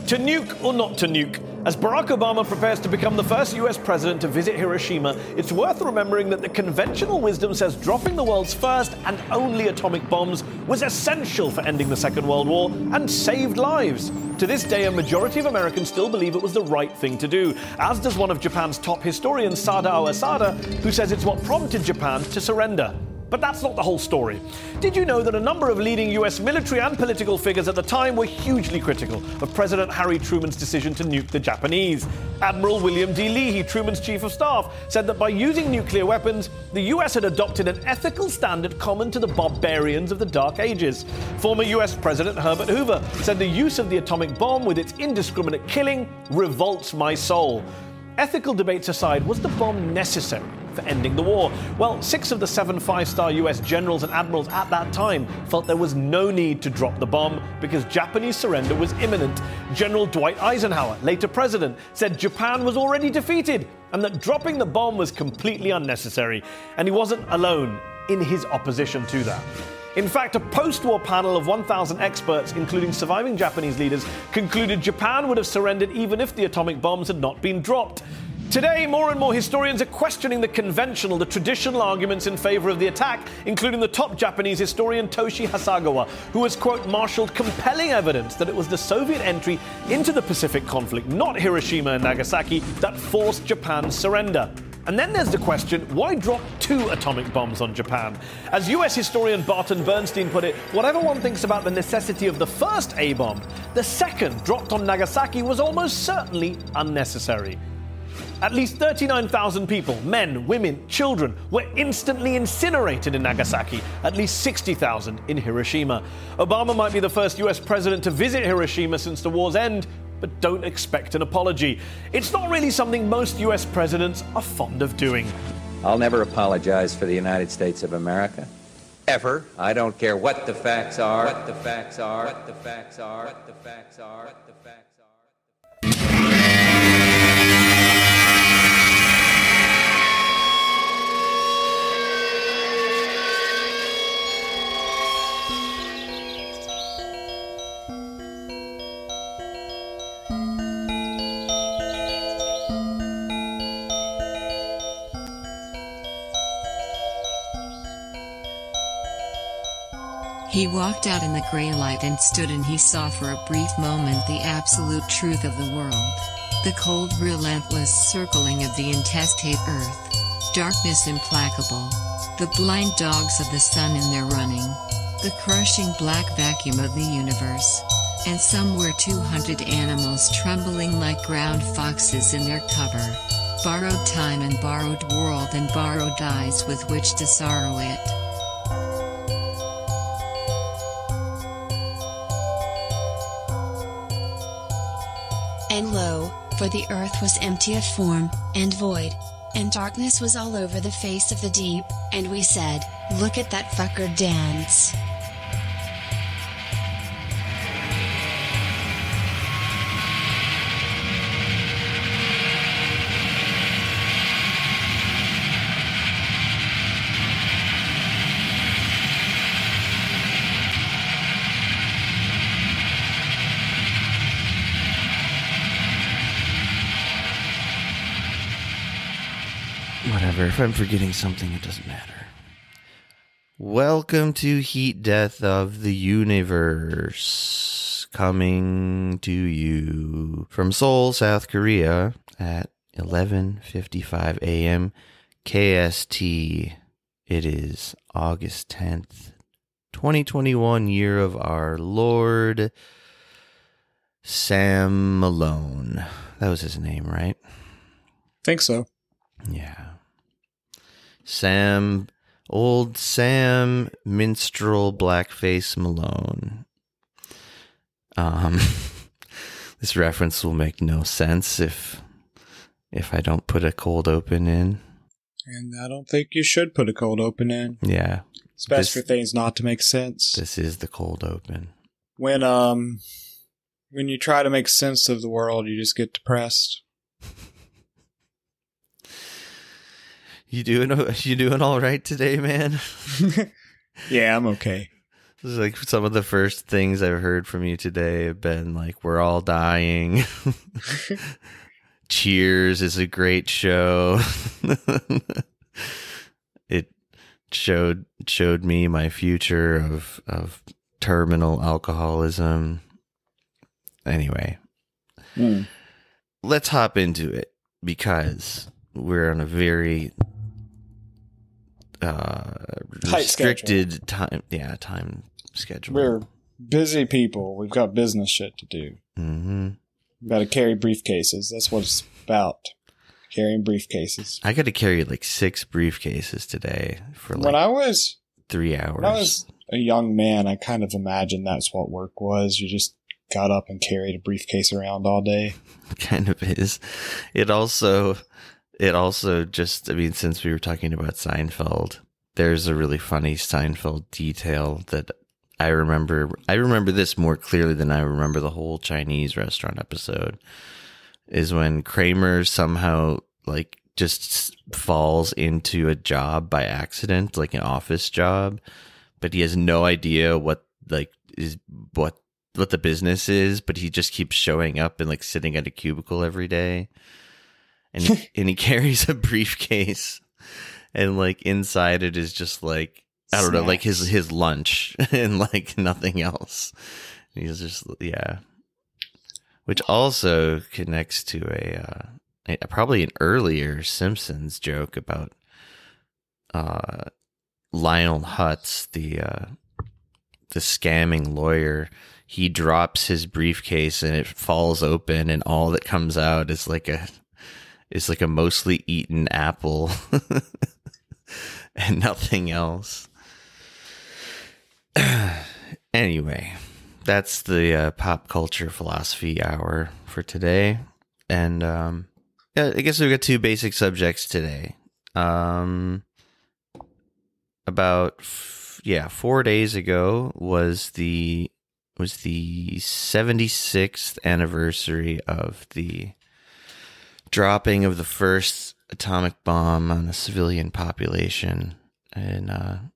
To nuke or not to nuke? As Barack Obama prepares to become the first US president to visit Hiroshima, it's worth remembering that the conventional wisdom says dropping the world's first and only atomic bombs was essential for ending the Second World War and saved lives. To this day, a majority of Americans still believe it was the right thing to do, as does one of Japan's top historians, Sadao Asada, who says it's what prompted Japan to surrender. But that's not the whole story. Did you know that a number of leading US military and political figures at the time were hugely critical of President Harry Truman's decision to nuke the Japanese? Admiral William D. Leahy, Truman's chief of staff, said that by using nuclear weapons, the US had adopted an ethical standard common to the barbarians of the Dark Ages. Former US President Herbert Hoover said the use of the atomic bomb with its indiscriminate killing revolts my soul. Ethical debates aside, was the bomb necessary for ending the war? Well, 6 of the 7 5-star US generals and admirals at that time felt there was no need to drop the bomb because Japanese surrender was imminent. General Dwight Eisenhower, later president, said Japan was already defeated and that dropping the bomb was completely unnecessary. And he wasn't alone in his opposition to that. In fact, a post-war panel of 1,000 experts, including surviving Japanese leaders, concluded Japan would have surrendered even if the atomic bombs had not been dropped. Today, more and more historians are questioning the conventional, the traditional arguments in favor of the attack, including the top Japanese historian Toshi Hasegawa, who has, quote, marshaled compelling evidence that it was the Soviet entry into the Pacific conflict, not Hiroshima and Nagasaki, that forced Japan's surrender. And then there's the question, why drop 2 atomic bombs on Japan? As US historian Barton Bernstein put it, whatever one thinks about the necessity of the first A-bomb, the second, dropped on Nagasaki, was almost certainly unnecessary. At least 39,000 people, men, women, children, were instantly incinerated in Nagasaki, at least 60,000 in Hiroshima. Obama might be the first US president to visit Hiroshima since the war's end, but don't expect an apology. It's not really something most US presidents are fond of doing. I'll never apologize for the United States of America. Ever. I don't care what the facts are. What the facts are. What the facts are. What the facts are. What the facts are. He walked out in the gray light and stood, and he saw for a brief moment the absolute truth of the world. The cold, relentless circling of the intestate earth. Darkness implacable. The blind dogs of the sun in their running. The crushing black vacuum of the universe. And somewhere 200 animals trembling like ground foxes in their cover. Borrowed time and borrowed world and borrowed eyes with which to sorrow it. And lo, for the earth was empty of form, and void, and darkness was all over the face of the deep, and we said, look at that fucker dance. Whatever, if I'm forgetting something, it doesn't matter. Welcome to Heat Death of the Universe, coming to you from Seoul, South Korea at 11:55 a.m. KST. It is August 10th, 2021, year of our Lord Sam Malone. That was his name, right? Think so. Yeah. Old Sam Minstrel Blackface Malone. This reference will make no sense if I don't put a cold open in. And I don't think you should put a cold open in. Yeah. It's best for things not to make sense. This is the cold open. When you try to make sense of the world, you just get depressed. You doing all right today, man? Yeah, I'm okay. It's like some of the first things I've heard from you today have been like, we're all dying. Cheers is a great show. It showed me my future of terminal alcoholism. Anyway, let's hop into it because we're on a very restricted time schedule. We're busy people. We've got business shit to do. Mm-hmm. We've got to carry briefcases. That's what it's about. Carrying briefcases. I got to carry like 6 briefcases today for like when I was 3 hours. When I was a young man, I kind of imagined that's what work was. You just got up and carried a briefcase around all day. Kind of is. It also just, I mean, since we were talking about Seinfeld, there's a really funny Seinfeld detail that I remember. I remember this more clearly than I remember the whole Chinese restaurant episode. Is when Kramer somehow like just falls into a job by accident, like an office job, but he has no idea what the business is, but he just keeps showing up and like sitting at a cubicle every day. And he carries a briefcase, and like inside it is just like, I don't know, like his lunch and like nothing else. And he's just, yeah. Which also connects to a probably an earlier Simpsons joke about Lionel Hutz, the scamming lawyer. He drops his briefcase and it falls open, and all that comes out is like a mostly eaten apple and nothing else. Anyway. That's the pop culture philosophy hour for today. And yeah, I guess we've got 2 basic subjects today. About 4 days ago was the 76th anniversary of the dropping of the first atomic bomb on a civilian population in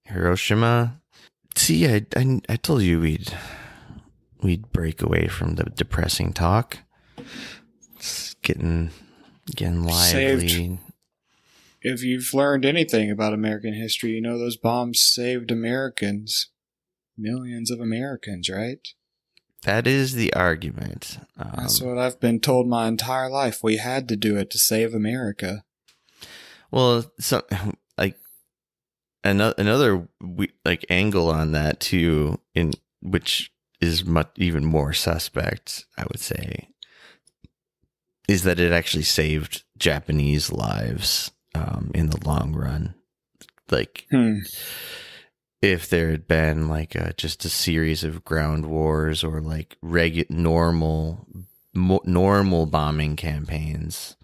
Hiroshima. See, I told you we'd break away from the depressing talk. It's getting lively. Saved. If you've learned anything about American history, you know those bombs saved Americans. Millions of Americans, right? That is the argument. That's what I've been told my entire life. We had to do it to save America. Well, so like another like angle on that too, in which is much even more suspect, I would say, is that it actually saved Japanese lives in the long run. Like, if there had been like just a series of ground wars or like normal bombing campaigns,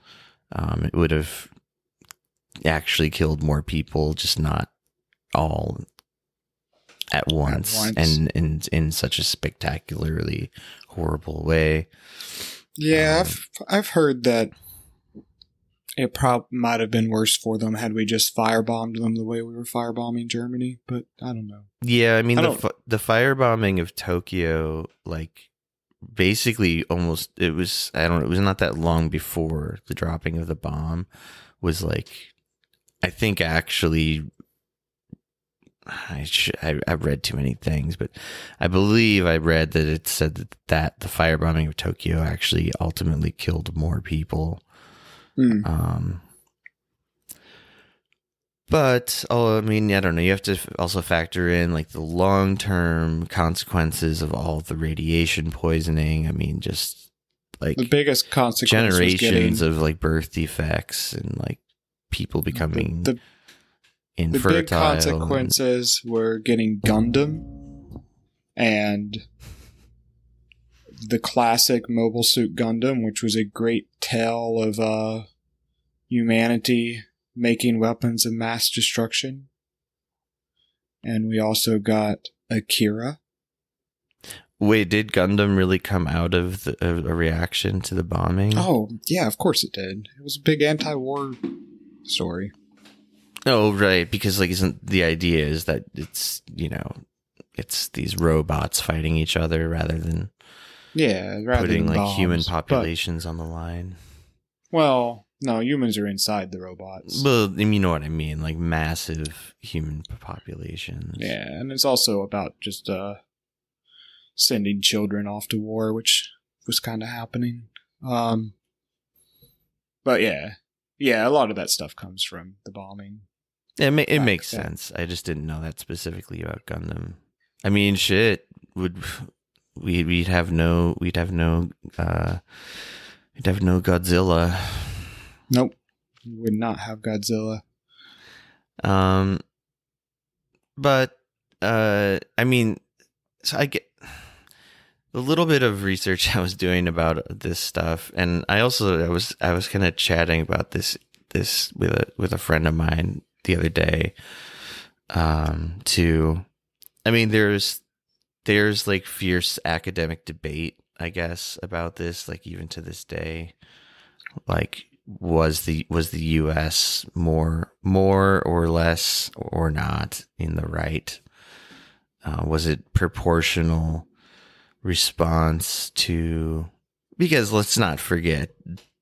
it would have actually killed more people, just not all at once. And in such a spectacularly horrible way. Yeah, I've heard that it might have been worse for them had we just firebombed them the way we were firebombing Germany, but I don't know. Yeah, I mean, the firebombing of Tokyo, like, basically almost, it was not that long before the dropping of the bomb, was like, I think actually, I've read too many things, but I believe I read that it said that the firebombing of Tokyo actually ultimately killed more people. But I mean, I don't know. You have to also factor in like the long-term consequences of all the radiation poisoning. I mean, just like the biggest consequence, generations of like birth defects and like people becoming infertile. The big consequences were getting Gundam and the classic Mobile Suit Gundam, which was a great tale of humanity making weapons of mass destruction. And we also got Akira. Wait, did Gundam really come out of a reaction to the bombing? Oh, yeah, of course it did. It was a big anti-war story. Oh, right, because like isn't the idea is that it's, you know, it's these robots fighting each other rather than than putting like bombs, human populations on the line. Well, no, humans are inside the robots. Well, you know what I mean, like massive human populations. Yeah, and it's also about just sending children off to war, which was kind of happening. But yeah, a lot of that stuff comes from the bombing. It makes sense. I just didn't know that specifically about Gundam. I mean, shit, we'd have no Godzilla. Nope, we would not have Godzilla. But I mean, so I get a little bit of research I was doing about this stuff, and I was kind of chatting about this with a friend of mine the other day. I mean, there's like fierce academic debate, I guess, about this, like even to this day. Like, was the U.S. more or less or not in the right? Was it proportional response to? Because let's not forget,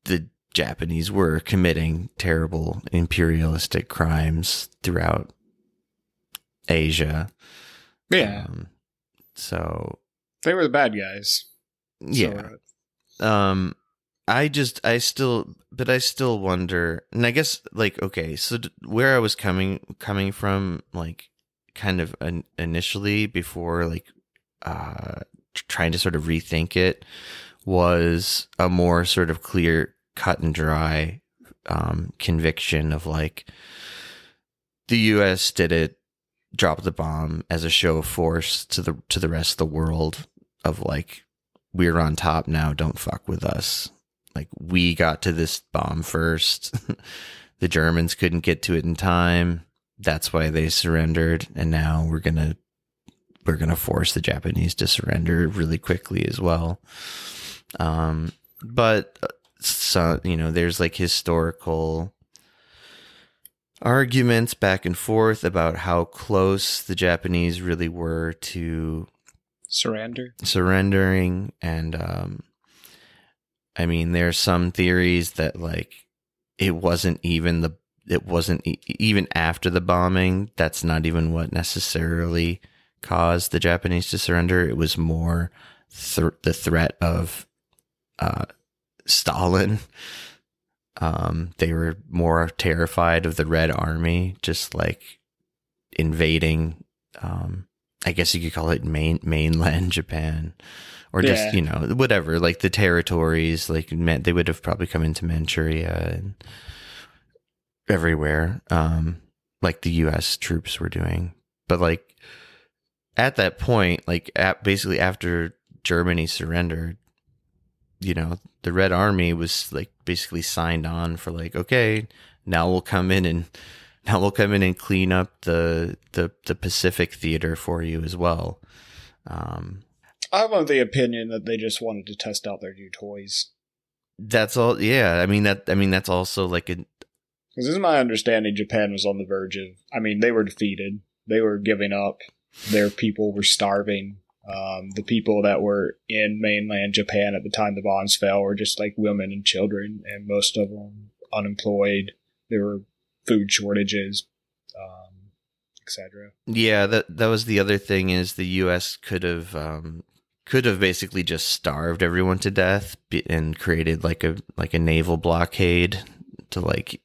the Japanese were committing terrible imperialistic crimes throughout Asia. Yeah. So they were the bad guys. Yeah. I still wonder, and I guess, like, okay, so where I was coming from, like, kind of initially before, like, trying to sort of rethink it, was a more sort of clear, cut and dry conviction of, like, the U.S. did it, dropped the bomb as a show of force to the rest of the world, of like, we're on top now, don't fuck with us. Like, we got to this bomb first. The Germans couldn't get to it in time. That's why they surrendered, and now we're gonna force the Japanese to surrender really quickly as well. But so, you know, there's like historical arguments back and forth about how close the Japanese really were to surrendering, and I mean, there's some theories that, like, it wasn't even after the bombing. That's not even what necessarily caused the Japanese to surrender. It was more the threat of Stalin. They were more terrified of the Red Army just, like, invading, I guess you could call it mainland Japan, or just, you know, whatever, like the territories, like, they would have probably come into Manchuria and everywhere, like the U.S. troops were doing. But, like, at that point, like, basically after Germany surrendered, you know, the Red Army was, like, basically signed on for, like, okay, now we'll come in and clean up the Pacific theater for you as well. I'm of the opinion that they just wanted to test out their new toys. That's all. Yeah, I mean that's also like a. Because this is my understanding, Japan was on the verge of. I mean, they were defeated. They were giving up. Their people were starving. The people that were in mainland Japan at the time the bombs fell were just like women and children, and most of them unemployed. There were food shortages, etc. Yeah, that was the other thing, is the U.S. could have basically just starved everyone to death and created like a naval blockade to, like,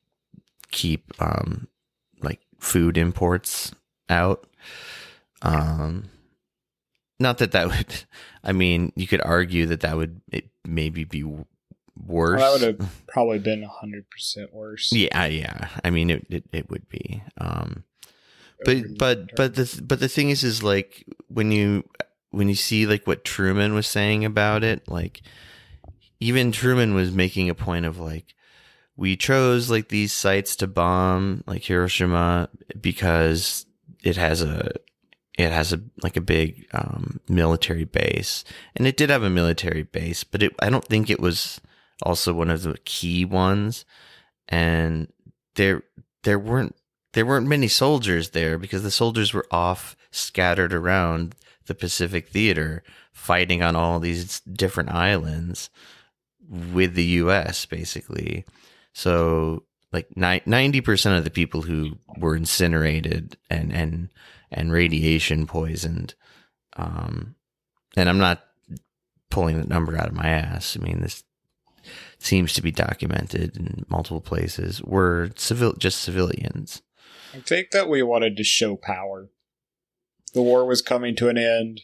keep like food imports out. Not that would, I mean, you could argue that would maybe be worse. Well, that would have probably been 100% worse. Yeah. I mean, it would be. But the thing is like, when you see, like, what Truman was saying about it, like, even Truman was making a point of, like, we chose, like, these sites to bomb, like Hiroshima, because it has a big military base, and it did have a military base, but I don't think it was also one of the key ones, and they there weren't many soldiers there because the soldiers were off scattered around the Pacific Theater fighting on all these different islands with the US basically. So like 90% of the people who were incinerated and radiation poisoned, and I'm not pulling the number out of my ass. I mean, this seems to be documented in multiple places, were just civilians. I think that we wanted to show power. The war was coming to an end.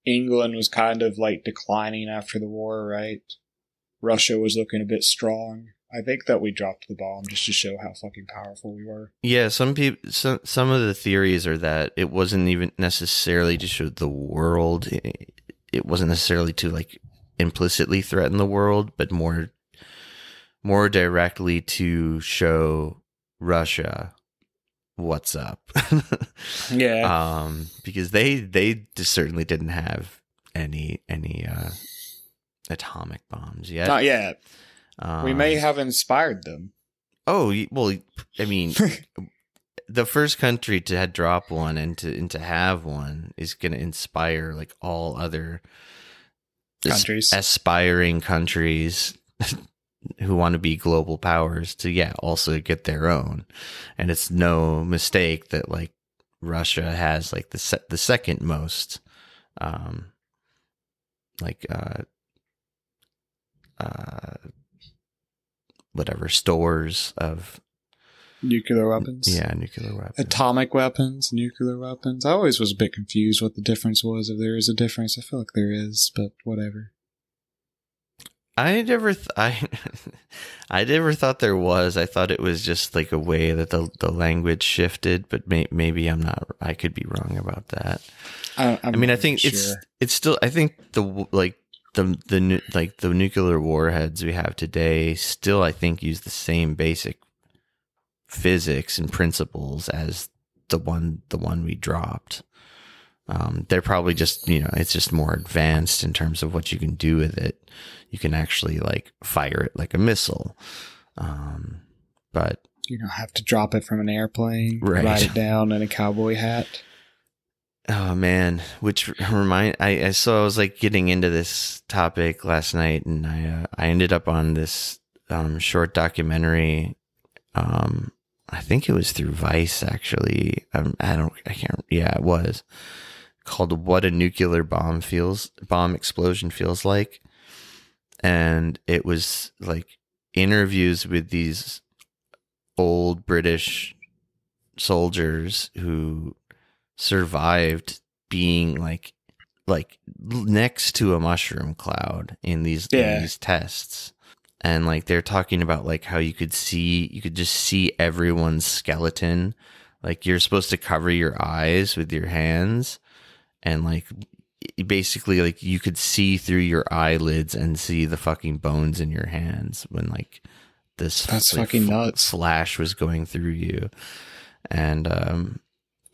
England was kind of like declining after the war, right? Russia was looking a bit strong. I think that we dropped the bomb just to show how fucking powerful we were. Yeah, some of the theories are that it wasn't even necessarily to show the world. It wasn't necessarily to like implicitly threaten the world, but more directly to show Russia what's up. Yeah. Because they just certainly didn't have any atomic bombs yet. Not yet. We may have inspired them. Oh, well, I mean, the first country to drop one and to have one is going to inspire like all other countries, aspiring countries who want to be global powers to also get their own. And it's no mistake that like Russia has like the second most whatever stores of nuclear weapons. Yeah, nuclear weapons. Atomic weapons, nuclear weapons. I always was a bit confused what the difference was. If there is a difference, I feel like there is, but whatever. I never thought there was. I thought it was just like a way that the language shifted, but maybe I'm not. I could be wrong about that. I mean, I think sure. it's still. I think the nuclear warheads we have today still, I think, use the same basic physics and principles as the one we dropped. They're probably just, it's just more advanced in terms of what you can do with it. You can actually like fire it like a missile. But you don't have to drop it from an airplane, right. Ride it down in a cowboy hat. Oh man, I was like getting into this topic last night, and I ended up on this short documentary. I think it was through Vice actually. It was called "What a Nuclear Bomb Explosion Feels Like," and it was like interviews with these old British soldiers who survived being like next to a mushroom cloud in these tests. And like they're talking about like how you could just see everyone's skeleton. Like you're supposed to cover your eyes with your hands, and like basically like you could see through your eyelids and see the fucking bones in your hands when like this fucking nuts flash was going through you. And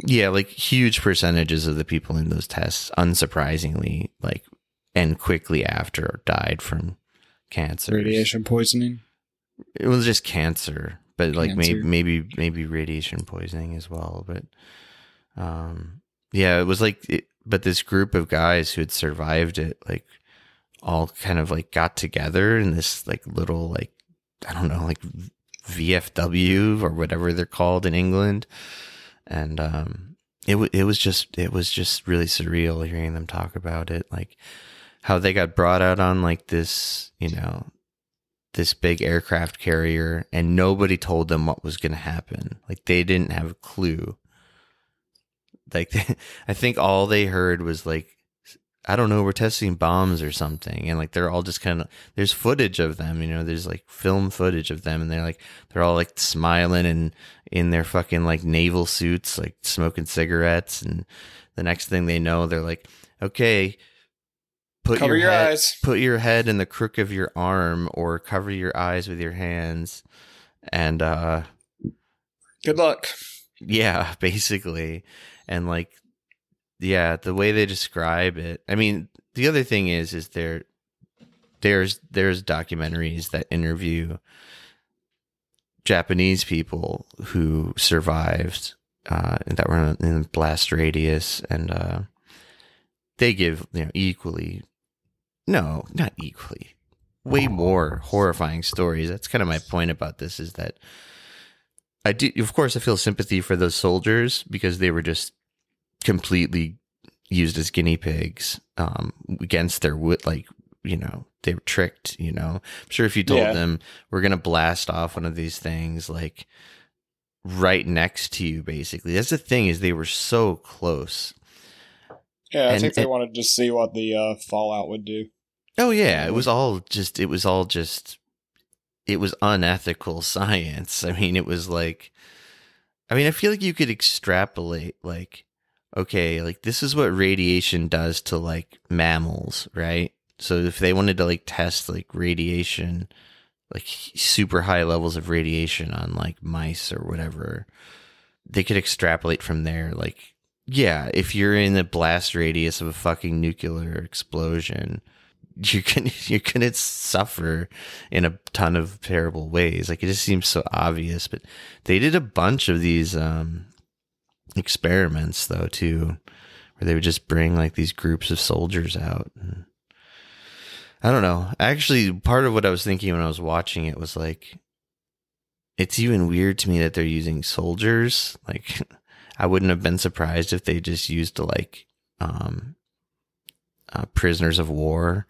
like huge percentages of the people in those tests, unsurprisingly, like and quickly after died from cancer, radiation poisoning. It was just cancer, but like maybe radiation poisoning as well. But it was like but this group of guys who had survived it, like all kind of like got together in this like little like I don't know, like VFW or whatever they're called in England. And it was just really surreal hearing them talk about it, like how they got brought out on like this, this big aircraft carrier, and nobody told them what was going to happen. Like they didn't have a clue. Like I think all they heard was like, I don't know, we're testing bombs or something. And like, they're all just kind of, there's footage of them, there's like film footage of them. And they're all like smiling and in their fucking like naval suits, like smoking cigarettes. And the next thing they know, they're like, okay, cover your eyes, put your head in the crook of your arm or cover your eyes with your hands. And, good luck. Yeah, basically. And like, yeah, the way they describe it. I mean, the other thing is there's documentaries that interview Japanese people who survived that were in the blast radius, and they give equally, no, not equally, way more horrifying stories. That's kind of my point about this, is that I do, of course, I feel sympathy for those soldiers because they were just completely used as guinea pigs against their they were tricked. I'm sure if you told them we're gonna blast off one of these things like right next to you, basically, that's the thing, is they were so close. Yeah, I think they wanted to see what the fallout would do. Oh yeah, it was unethical science. I mean, it was like, I feel like you could extrapolate, like, okay, like this is what radiation does to like mammals, right? So if they wanted to like test like radiation, like super high levels of radiation on like mice or whatever, they could extrapolate from there. Like, yeah, if you're in the blast radius of a fucking nuclear explosion, you're gonna suffer in a ton of terrible ways. Like, it just seems so obvious. But they did a bunch of these experiments though too, where they would just bring like these groups of soldiers out. And I don't know. Actually, part of what I was thinking when I was watching it was like, it's even weird to me that they're using soldiers. Like, I wouldn't have been surprised if they just used like prisoners of war,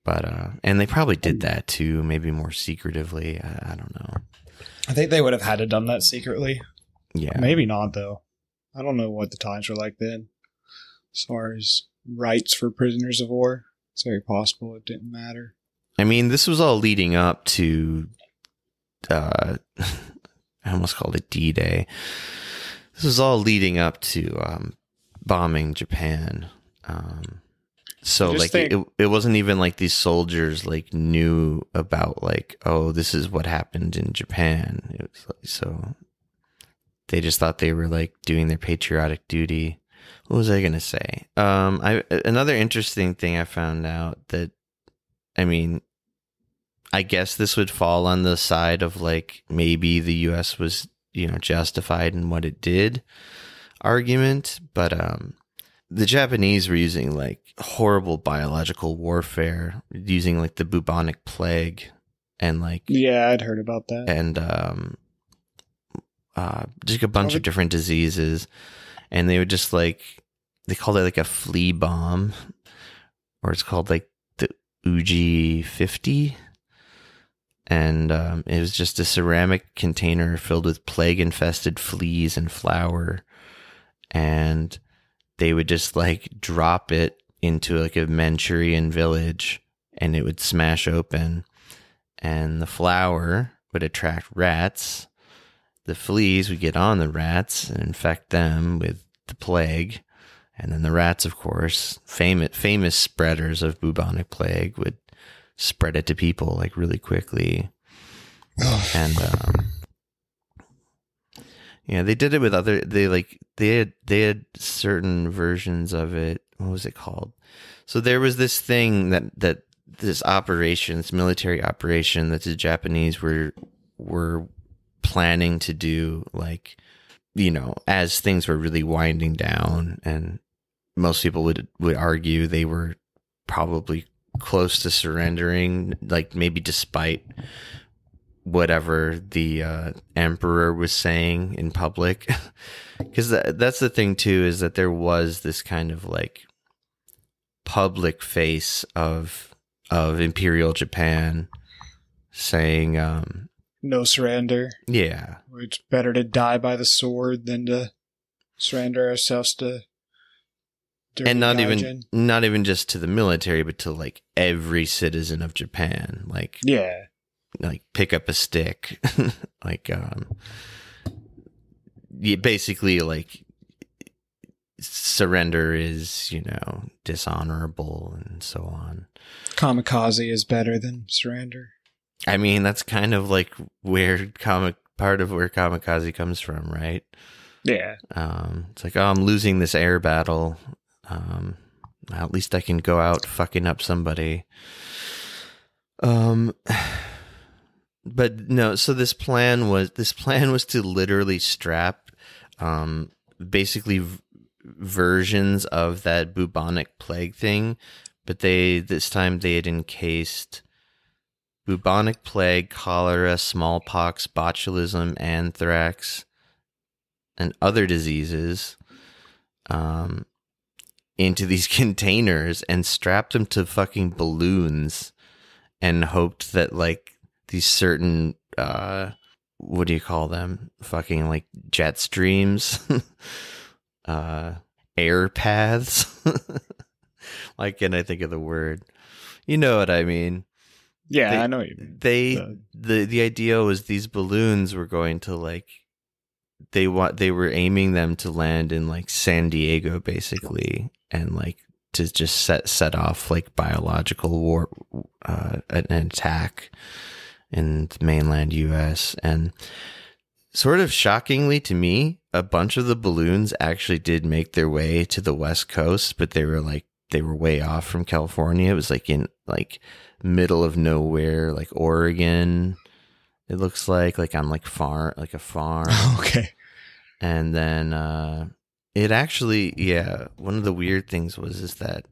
but and they probably did that too, maybe more secretively. I don't know. I think they would have had to done that secretly. Yeah, maybe not though. I don't know what the times were like then, as far as rights for prisoners of war. It's very possible it didn't matter. I mean, this was all leading up to I almost called it D-Day. This was all leading up to bombing Japan. So like it wasn't even like these soldiers like knew about like, oh, this is what happened in Japan. It was like, so they just thought they were like doing their patriotic duty. What was I gonna say? Another interesting thing I found out that, I guess this would fall on the side of like maybe the U.S. was justified in what it did argument, but the Japanese were using like horrible biological warfare, using like the bubonic plague and like, yeah, I'd heard about that, and just a bunch of different diseases, and they would just like, they called it like a flea bomb, or it's called like the Uji 50. And it was just a ceramic container filled with plague-infested fleas and flour, and they would just like drop it into like a Manchurian village, and it would smash open, and the flour would attract rats. The fleas would get on the rats and infect them with the plague, and then the rats, of course, famous spreaders of bubonic plague, would spread it to people like really quickly. And they did it with other, they had certain versions of it. What was it called? So there was this thing that this operation, this military operation that the Japanese were planning to do, like, as things were really winding down, and most people would argue they were probably close to surrendering, like maybe despite whatever the emperor was saying in public. Because that's the thing too, is that there was this kind of like public face of Imperial Japan saying no surrender. Yeah, It's better to die by the sword than to surrender ourselves to and not even just to the military, but to like every citizen of Japan. Like, yeah, like pick up a stick. Like, basically like surrender is, dishonorable and so on. Kamikaze is better than surrender. I mean, that's kind of like part of where kamikaze comes from, right? Yeah. It's like, oh, I'm losing this air battle. At least I can go out fucking up somebody. But no, so this plan was to literally strap basically versions of that bubonic plague thing, but this time they had encased bubonic plague, cholera, smallpox, botulism, anthrax, and other diseases into these containers and strapped them to fucking balloons and hoped that like these certain what do you call them? Fucking like jet streams, air paths. Why can't I think of the word? You know what I mean? Yeah, I know what you mean. The idea was these balloons were going to like they were aiming them to land in like San Diego basically, and like to just set off like biological war, an attack in the mainland US. And sort of shockingly to me, a bunch of the balloons actually did make their way to the West Coast, but they were way off from California. It was like in like middle of nowhere, like Oregon. It looks like on like a farm. Okay. And then it actually, yeah, one of the weird things is that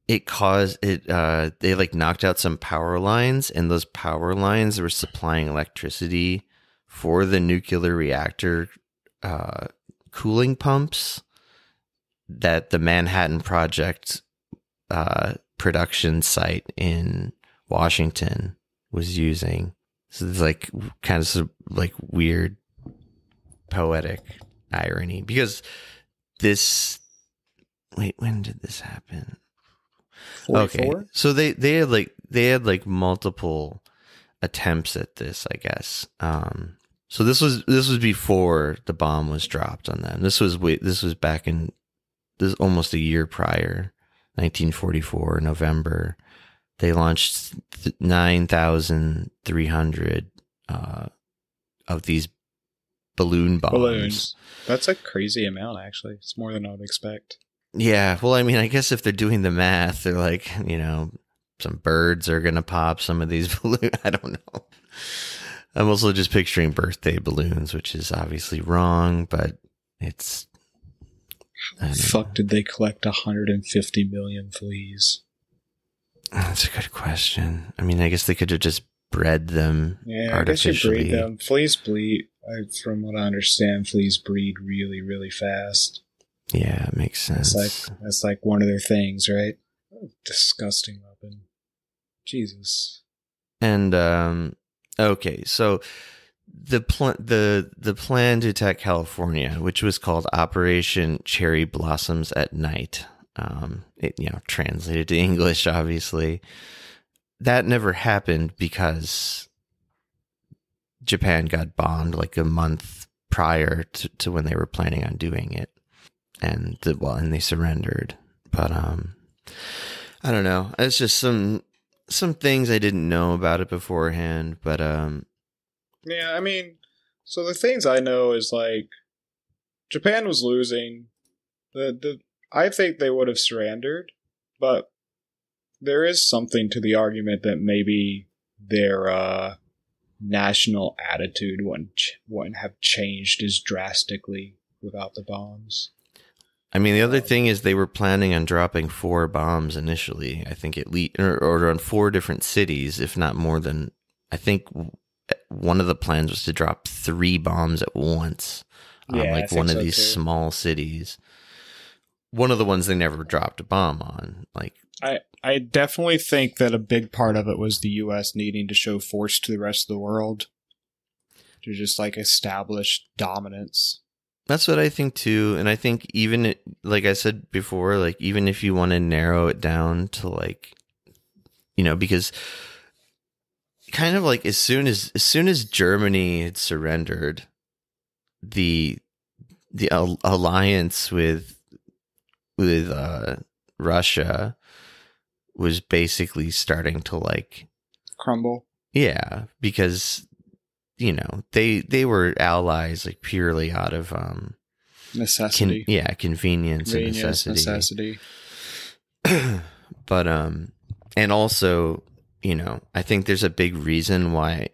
it caused it they like knocked out some power lines, and those power lines were supplying electricity for the nuclear reactor cooling pumps that the Manhattan Project production site in Washington was using. So it's like kind of like weird poetic irony, because when did this happen? 44? Okay, so they had like multiple attempts at this, I guess. So this was before the bomb was dropped on them. This was back in almost a year prior, 1944 November. They launched 9,300 of these balloon bombs. Balloons. That's a crazy amount, actually. It's more than I would expect. Yeah, well, I mean, I guess if they're doing the math, they're like, some birds are going to pop some of these balloons. I don't know. I'm also just picturing birthday balloons, which is obviously wrong, but it's... How the fuck did they collect 150 million fleas? That's a good question. I mean, I guess they could have just bred them artificially. I guess you breed them. Fleas bleed. From what I understand, fleas breed really, really fast. Yeah, it makes sense. That's like one of their things, right? Oh, disgusting weapon. Jesus. And okay, so the plan to attack California, which was called Operation Cherry Blossoms at Night, it translated to English, obviously, that never happened because Japan got bombed like a month prior to when they were planning on doing it. And they surrendered. But I don't know. It's just some things I didn't know about it beforehand. But yeah, I mean, so the things I know is like Japan was losing. I think they would have surrendered, but there is something to the argument that maybe their national attitude wouldn't have changed as drastically without the bombs. I mean, the other thing is they were planning on dropping 4 bombs initially. I think or on 4 different cities, if not more than. I think one of the plans was to drop 3 bombs at once on one of these small cities. One of the ones they never dropped a bomb on. Like, I definitely think that a big part of it was the U.S. needing to show force to the rest of the world to just like establish dominance. That's what I think too. And I think even, like I said before, like even if you want to narrow it down to like, because kind of like as soon as Germany had surrendered, the alliance with Russia was basically starting to like crumble. Yeah, because they were allies like purely out of necessity. Convenience and necessity. But and also I think there's a big reason why.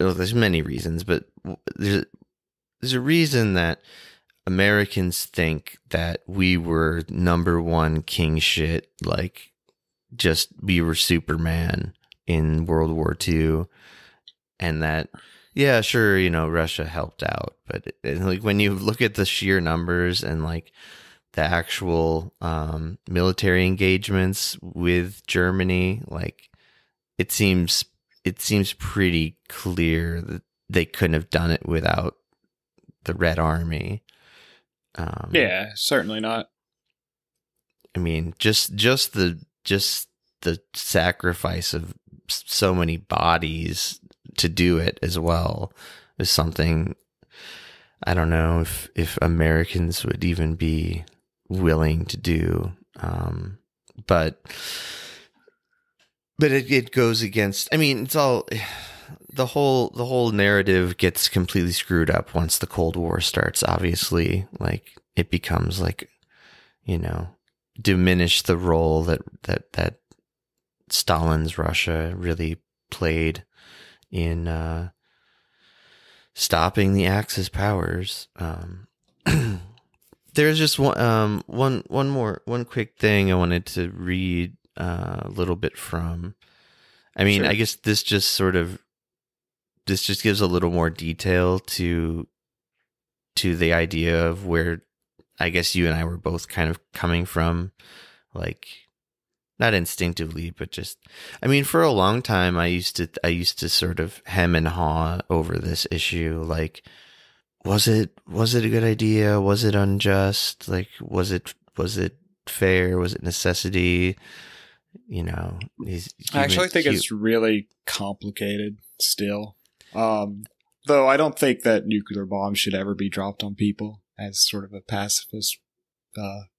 Well, there's many reasons, but there's a reason that Americans think that we were number one king shit, like just we were Superman in World War II, and that, yeah, sure, Russia helped out, but like when you look at the sheer numbers and like the actual military engagements with Germany, like it seems pretty clear that they couldn't have done it without the Red Army. Yeah, certainly not. I mean, just the sacrifice of so many bodies to do it as well is something I don't know if Americans would even be willing to do. But it goes against. I mean, it's all the whole narrative gets completely screwed up once the Cold War starts. Obviously, like it becomes like, diminish the role that Stalin's Russia really played in stopping the Axis powers. There's just one quick thing I wanted to read a little bit from. I mean, sure. I guess this just gives a little more detail to the idea of where I guess you and I were both kind of coming from, like not instinctively, but just, I mean, for a long time, I used to sort of hem and haw over this issue. Like, was it a good idea? Was it unjust? Like, was it fair? Was it necessity? I actually think it's really complicated still. Though I don't think that nuclear bombs should ever be dropped on people as sort of a pacifist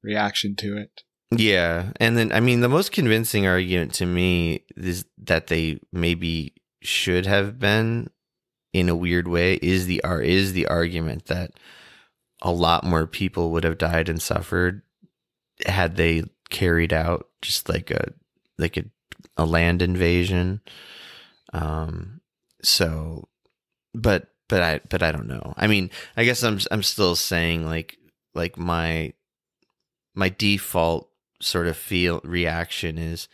reaction to it. Yeah, and then I mean the most convincing argument to me is that they maybe should have been, in a weird way, is the argument that a lot more people would have died and suffered had they carried out just like a land invasion. So, but I don't know. I mean, I guess I'm still saying like my default sort of reaction is,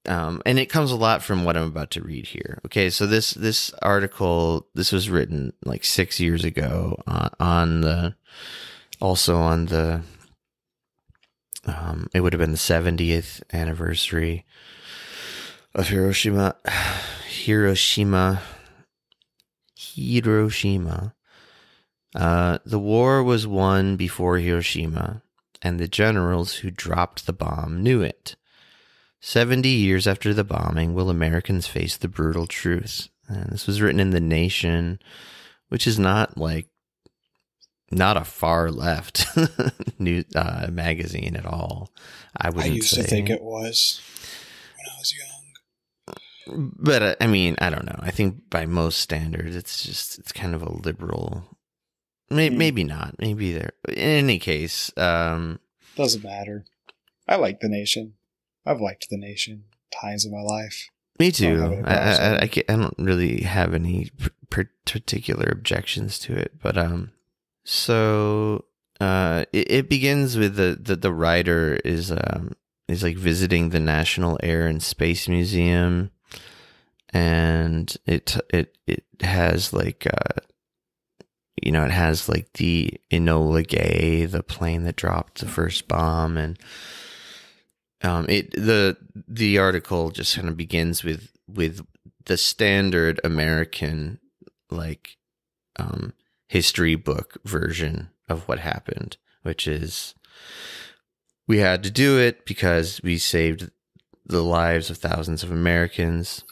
and it comes a lot from what I'm about to read here. Okay, so this article, this was written like 6 years ago on the it would have been the 70th anniversary of Hiroshima. The war was won before Hiroshima, and the generals who dropped the bomb knew it. 70 years after the bombing, will Americans face the brutal truth? And this was written in The Nation, which is not a far left news magazine at all. I used to think it was when I was young. But I mean, I don't know. I think by most standards, it's kind of a liberal. Maybe not. Maybe there. In any case, doesn't matter. I like The Nation. I've liked The Nation times in my life. Me too. I don't really have any particular objections to it, but so it begins with the writer is like visiting the National Air and Space Museum, and it has like it has like the Enola Gay, the plane that dropped the first bomb, and the article just kind of begins with the standard American like history book version of what happened, which is we had to do it because we saved the lives of thousands of Americans,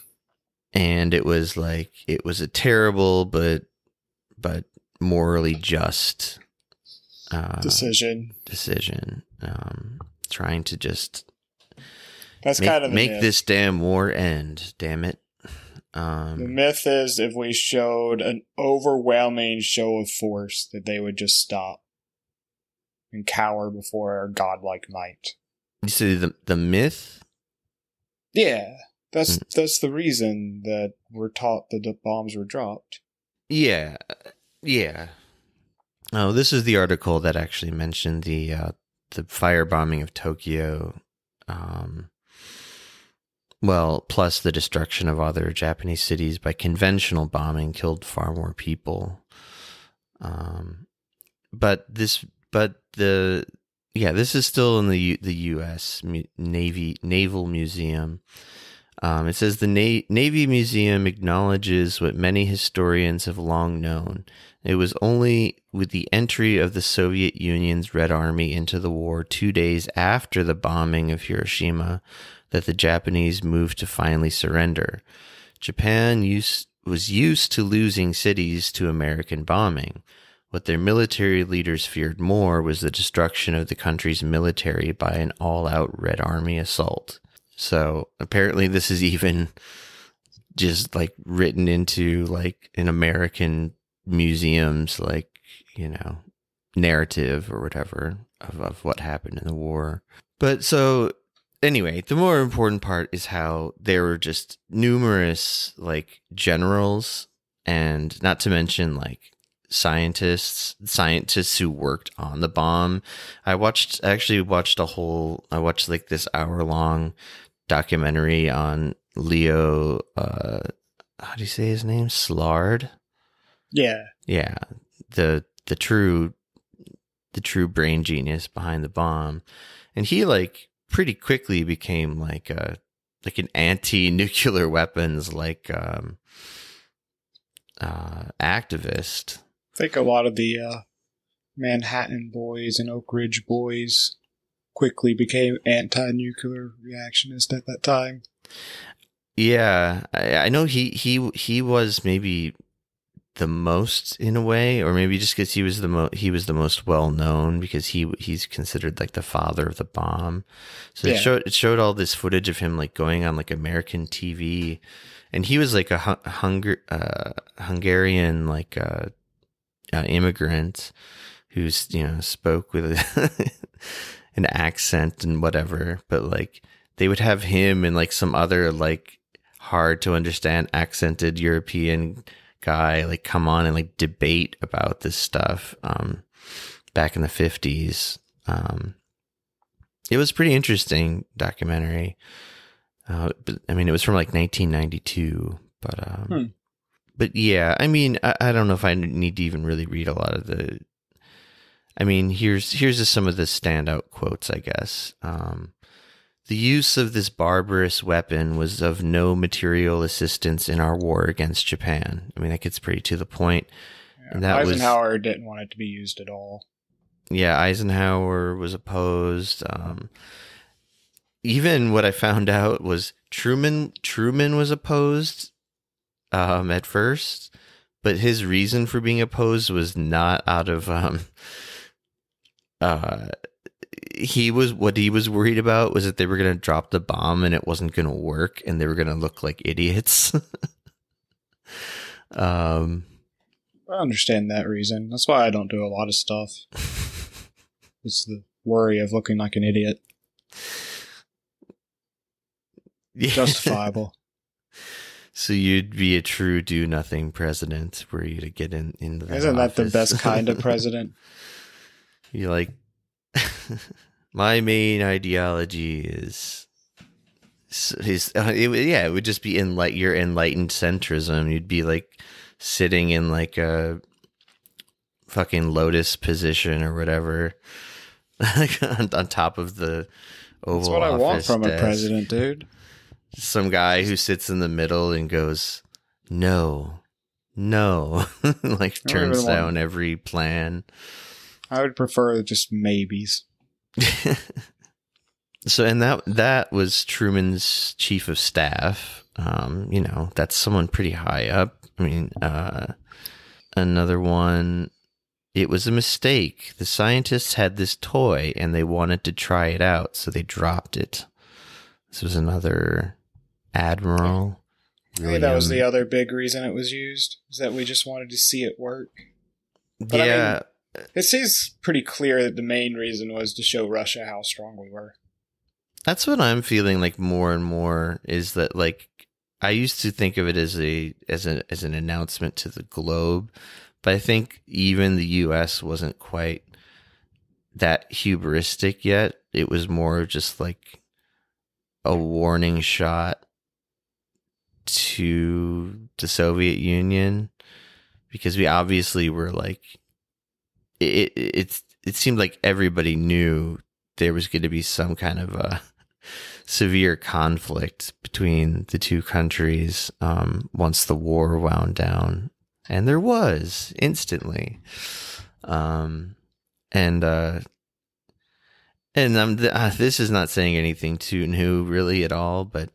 and it was a terrible but morally just decision. Trying to just make this damn war end. Damn it. The myth is if we showed an overwhelming show of force that they would just stop and cower before our godlike might. You say the myth? Yeah. That's the reason that we're taught that the bombs were dropped. Yeah. Oh, this is the article that actually mentioned the firebombing of Tokyo. Plus the destruction of other Japanese cities by conventional bombing killed far more people. This is still in the U.S. Naval Museum. It says the Navy Museum acknowledges what many historians have long known. It was only with the entry of the Soviet Union's Red Army into the war 2 days after the bombing of Hiroshima that the Japanese moved to finally surrender. Japan was used to losing cities to American bombing. What their military leaders feared more was the destruction of the country's military by an all-out Red Army assault. So apparently this is even just like written into like an American museum's like, narrative or whatever of what happened in the war. But so anyway, the more important part is how there were just numerous like generals, and not to mention like scientists who worked on the bomb. I watched like this hour-long documentary on Leo, how do you say his name? Szilard? Yeah. The true brain genius behind the bomb. And he like pretty quickly became like an anti-nuclear weapons activist. I think a lot of the Manhattan boys and Oak Ridge boys quickly became anti-nuclear reactionist at that time. Yeah, I know he was maybe the most in a way, or maybe just because he was the most well known because he's considered like the father of the bomb. So it showed all this footage of him like going on like American TV, and he was like a Hungarian like immigrant who's spoke with an accent and whatever, but like they would have him and like some other like hard to understand accented European guy like come on and like debate about this stuff back in the 50s. It was pretty interesting documentary. But I mean, it was from like 1992, but yeah, I mean, I don't know if I need to even really read a lot of the. I mean, here's just some of the standout quotes, I guess. The use of this barbarous weapon was of no material assistance in our war against Japan. I mean, that gets pretty to the point. Yeah, and that Eisenhower didn't want it to be used at all. Yeah, Eisenhower was opposed. Even what I found out was Truman was opposed at first, but his reason for being opposed was not out of he was worried about was that they were going to drop the bomb and it wasn't going to work and they were going to look like idiots. I understand that reason. That's why I don't do a lot of stuff. It's the worry of looking like an idiot. Yeah. Justifiable. So you'd be a true do-nothing president were you to get into the Isn't office. That the best kind of president? You're like, my main ideology it would just be your enlightened centrism. You'd be like sitting in like a fucking lotus position or whatever, like on top of the Oval Office. That's what I want from desk. A president, dude. Some guy who sits in the middle and goes, no, like turns down every plan. I would prefer just maybes. So, and that was Truman's chief of staff. That's someone pretty high up. I mean, another one, it was a mistake. The scientists had this toy and they wanted to try it out, so they dropped it. This was another admiral. I think that was the other big reason it was used, is that we just wanted to see it work. But yeah. It seems pretty clear that the main reason was to show Russia how strong we were. That's what I'm feeling like more and more, is that like I used to think of it as an announcement to the globe, but I think even the US wasn't quite that hubristic yet. It was more just like a warning shot to the Soviet Union, because we obviously were like, it seemed like everybody knew there was going to be some kind of a severe conflict between the two countries once the war wound down, and there was instantly. This is not saying anything too new really at all, but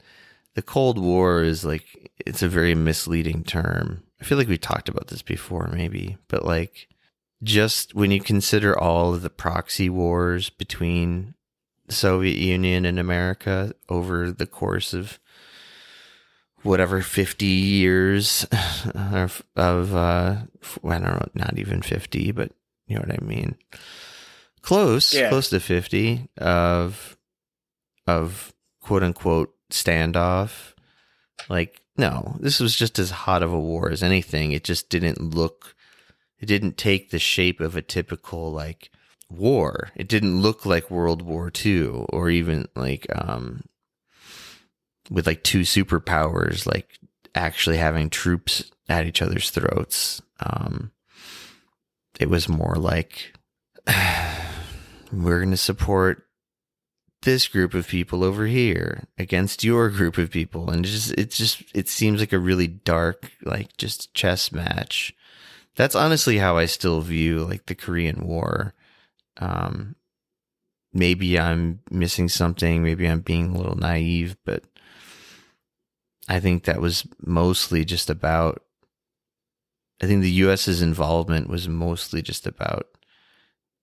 the Cold War is like, it's a very misleading term. I feel like we talked about this before maybe, but like, just when you consider all of the proxy wars between the Soviet Union and America over the course of whatever 50 years of I don't know, not even 50, but you know what I mean? Close to 50 of quote unquote standoff. Like, no, this was just as hot of a war as anything. It just didn't take the shape of a typical like war. It didn't look like World War II, or even like with like two superpowers like actually having troops at each other's throats. It was more like, we're going to support this group of people over here against your group of people, and it seems like a really dark, like, just chess match. That's honestly how I still view like the Korean War. Maybe I'm missing something. Maybe I'm being a little naive, but I think that was mostly just about, I think the US's involvement was mostly just about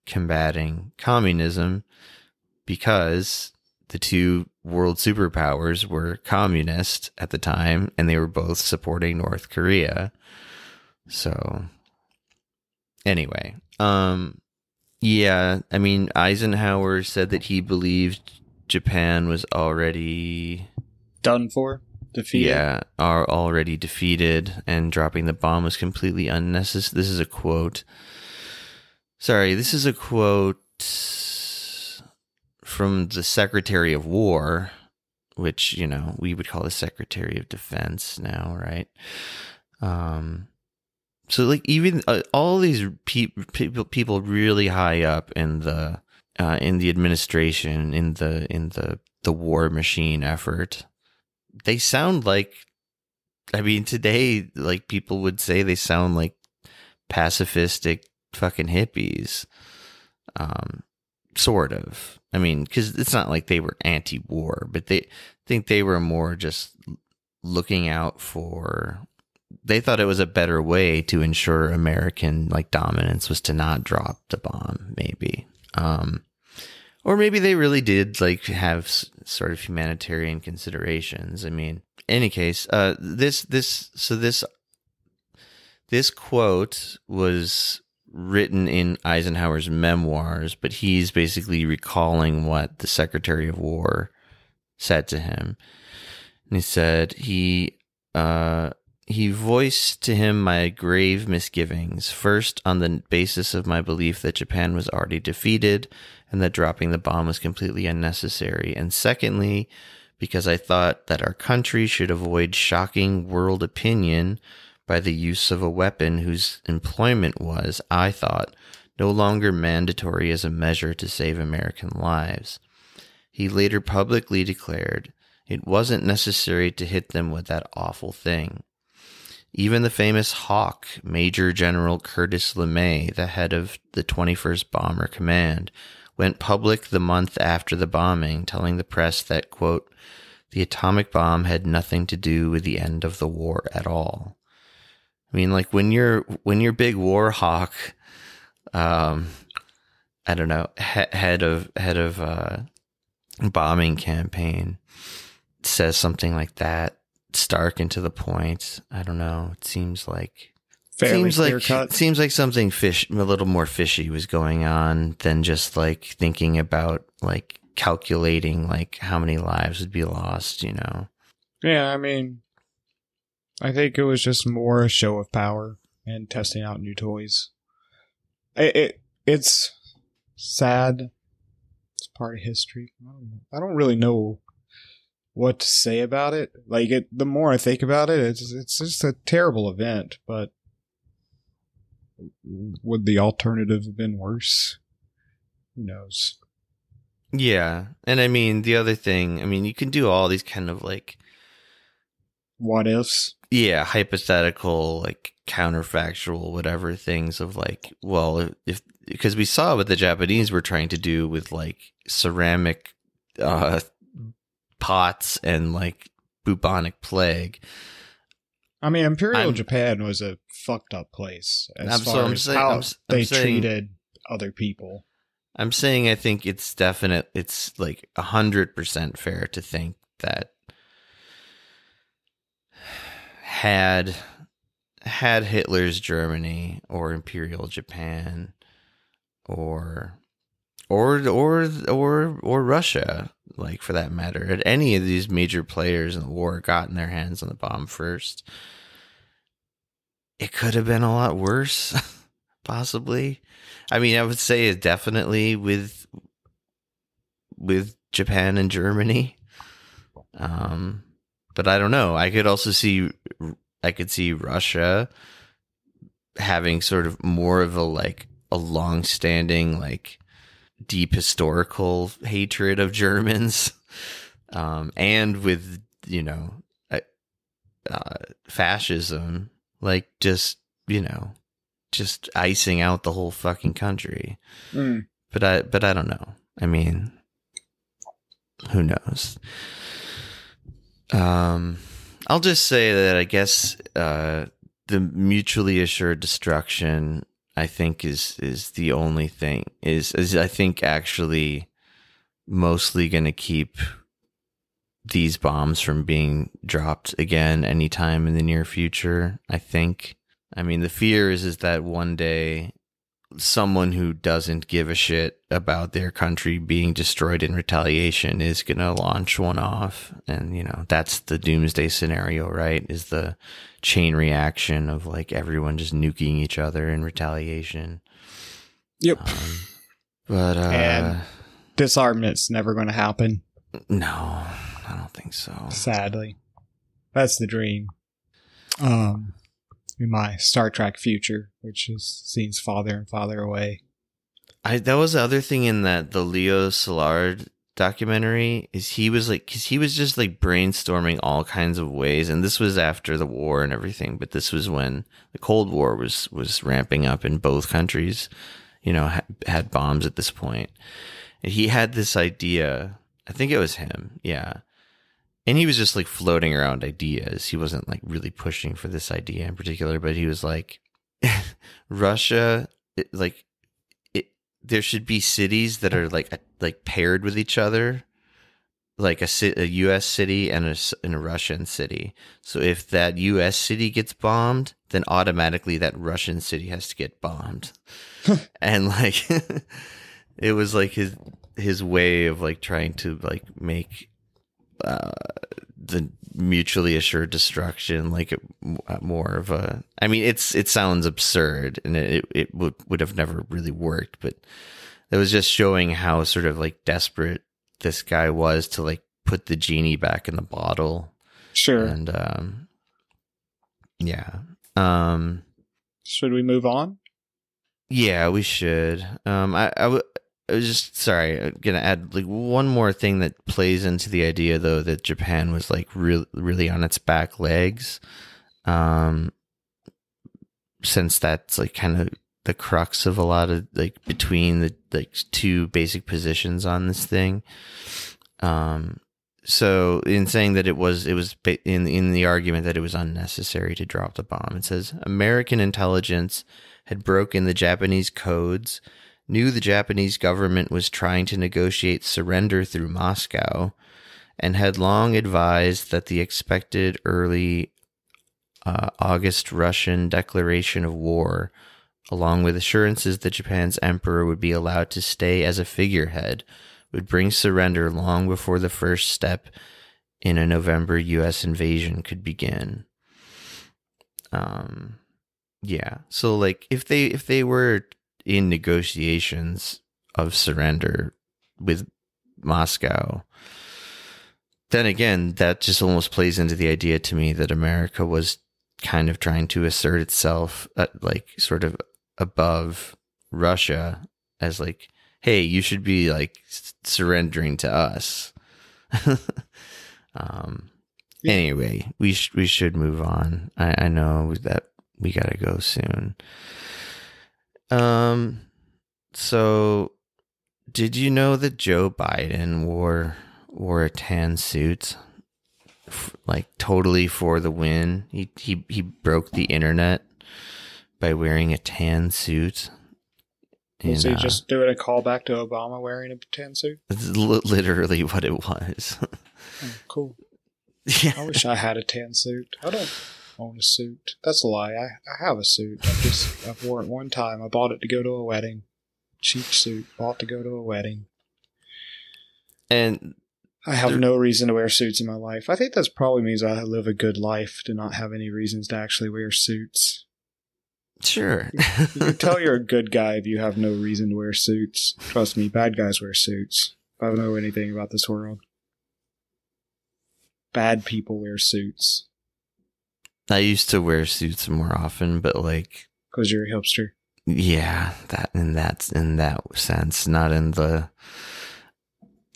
combating communism, because the two world superpowers were communist at the time, and they were both supporting North Korea. So anyway, yeah, I mean, Eisenhower said that he believed Japan was already done for, defeated. Yeah, are already defeated, and dropping the bomb was completely unnecessary. This is a quote. Sorry, this is a quote from the Secretary of War, which, you know, we would call the Secretary of Defense now, right? So like, even all these people really high up in the administration, in the war machine effort, they sound like, I mean, today, like, people would say they sound like pacifistic fucking hippies, sort of. I mean, because it's not like they were anti-war, but they think they were more just looking out for. They thought it was a better way to ensure American like dominance was to not drop the bomb, maybe, or maybe they really did like have sort of humanitarian considerations. I mean, in any case, this quote was written in Eisenhower's memoirs, but he's basically recalling what the Secretary of War said to him. And he said he voiced to him my grave misgivings, first on the basis of my belief that Japan was already defeated and that dropping the bomb was completely unnecessary, and secondly, because I thought that our country should avoid shocking world opinion by the use of a weapon whose employment was, I thought, no longer mandatory as a measure to save American lives. He later publicly declared it wasn't necessary to hit them with that awful thing. Even the famous hawk, Major General Curtis LeMay, the head of the 21st Bomber Command, went public the month after the bombing, telling the press that, quote, the atomic bomb had nothing to do with the end of the war at all. I mean, like, when your big war hawk, I don't know, head of bombing campaign says something like that, stark and to the point, I don't know. It seems like something a little more fishy was going on than just like thinking about like calculating like how many lives would be lost, you know. Yeah, I mean, I think it was just more a show of power and testing out new toys. It's sad. It's part of history. I don't really know what to say about it. Like, the more I think about it, it's just a terrible event. But would the alternative have been worse? Who knows? Yeah, and I mean the other thing. I mean, you can do all these kind of like what ifs. Yeah, hypothetical, like counterfactual, whatever things of like, well, if because we saw what the Japanese were trying to do with like ceramic pots and like bubonic plague. I mean, Imperial Japan was a fucked up place as far as how they treated other people. I'm saying I think it's like 100% fair to think that had Hitler's Germany or Imperial Japan or Russia, like for that matter, had any of these major players in the war gotten their hands on the bomb first, it could have been a lot worse, possibly. I mean, I would say it definitely with Japan and Germany. But I don't know. I could see Russia having sort of more of a long-standing, like, deep historical hatred of Germans, and with, you know, fascism, like, just icing out the whole fucking country. But I don't know. I mean, who knows? I'll just say that I guess the mutually assured destruction, I think, is the only thing is I think actually mostly going to keep these bombs from being dropped again anytime in the near future. I think. I mean, the fear is that one day someone who doesn't give a shit about their country being destroyed in retaliation is going to launch one off. And, you know, that's the doomsday scenario, right? Is the chain reaction of like everyone just nuking each other in retaliation. Yep. And disarmament's never going to happen. No, I don't think so. Sadly. That's the dream. In my Star Trek future, which seems farther and farther away. That was the other thing in the Leo Szilard documentary is he was just like brainstorming all kinds of ways, and this was after the war and everything, but this was when the Cold War was ramping up in both countries, you know, had bombs at this point. And he had this idea, I think it was him, yeah. And he was just like floating around ideas. He wasn't like really pushing for this idea in particular, but he was like, Russia, there should be cities that are like paired with each other, like a U.S. city and a Russian city. So if that U.S. city gets bombed, then automatically that Russian city has to get bombed. And like, it was like his way of like trying to like make the mutually assured destruction like more of a, I mean, it sounds absurd and it would have never really worked, but it was just showing how sort of like desperate this guy was to like put the genie back in the bottle. Sure. And yeah. Should we move on? Yeah, we should. I was just sorry. I'm gonna add like one more thing that plays into the idea, though, that Japan was like really on its back legs, since that's like kind of the crux of a lot of like between the like two basic positions on this thing. So in saying that it was in the argument that it was unnecessary to drop the bomb, it says American intelligence had broken the Japanese codes, knew the Japanese government was trying to negotiate surrender through Moscow, and had long advised that the expected early August Russian declaration of war, along with assurances that Japan's emperor would be allowed to stay as a figurehead, would bring surrender long before the first step in a November U.S. invasion could begin. Yeah. So like if they were in negotiations of surrender with Moscow, then again, that just almost plays into the idea to me that America was kind of trying to assert itself like sort of above Russia as like, hey, you should be like surrendering to us. Anyway, we should move on. I know that we gotta go soon. So did you know that Joe Biden wore a tan suit, like totally for the win? He broke the internet by wearing a tan suit. Was he just doing a callback to Obama wearing a tan suit? It's literally what it was. Oh, cool. Yeah. I wish I had a tan suit. I don't own a suit. That's a lie. I have a suit. I've worn it one time. I bought it to go to a wedding. Cheap suit. Bought to go to a wedding. And I have no reason to wear suits in my life. I think that probably means I live a good life to not have any reasons to actually wear suits. Sure. You can tell you're a good guy if you have no reason to wear suits. Trust me, bad guys wear suits. I don't know anything about this world. Bad people wear suits. I used to wear suits more often, but like, because you're a hipster. Yeah, that's in that sense, not in the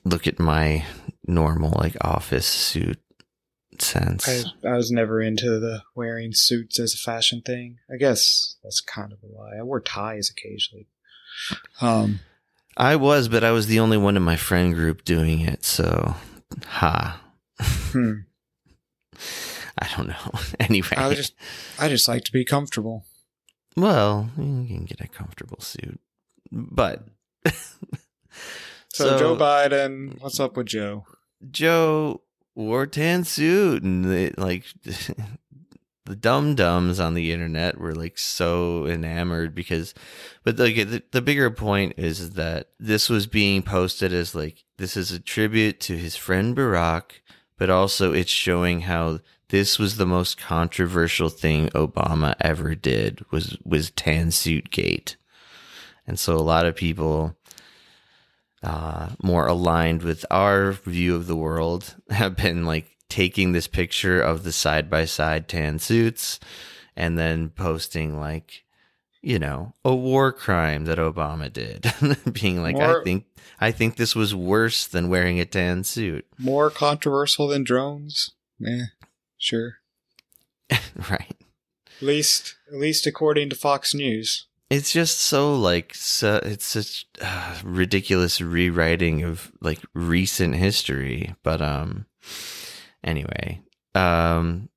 look at my normal like office suit sense. I was never into the wearing suits as a fashion thing. I guess that's kind of a lie. I wore ties occasionally. I was, but I was the only one in my friend group doing it, so I don't know. Anyway, I just like to be comfortable. Well, you can get a comfortable suit, but so Joe Biden, what's up with Joe? Joe wore a tan suit, and the dum-dums on the internet were like so enamored but like the bigger point is that this was being posted as like, this is a tribute to his friend Barack, but also it's showing how this was the most controversial thing Obama ever did was tan suit gate. And so a lot of people more aligned with our view of the world have been like taking this picture of the side-by-side tan suits and then posting like, you know, a war crime that Obama did. Being like, I think this was worse than wearing a tan suit. More controversial than drones? Yeah, sure. Right. At least according to Fox News. It's just it's such ridiculous rewriting of like recent history. But anyway, that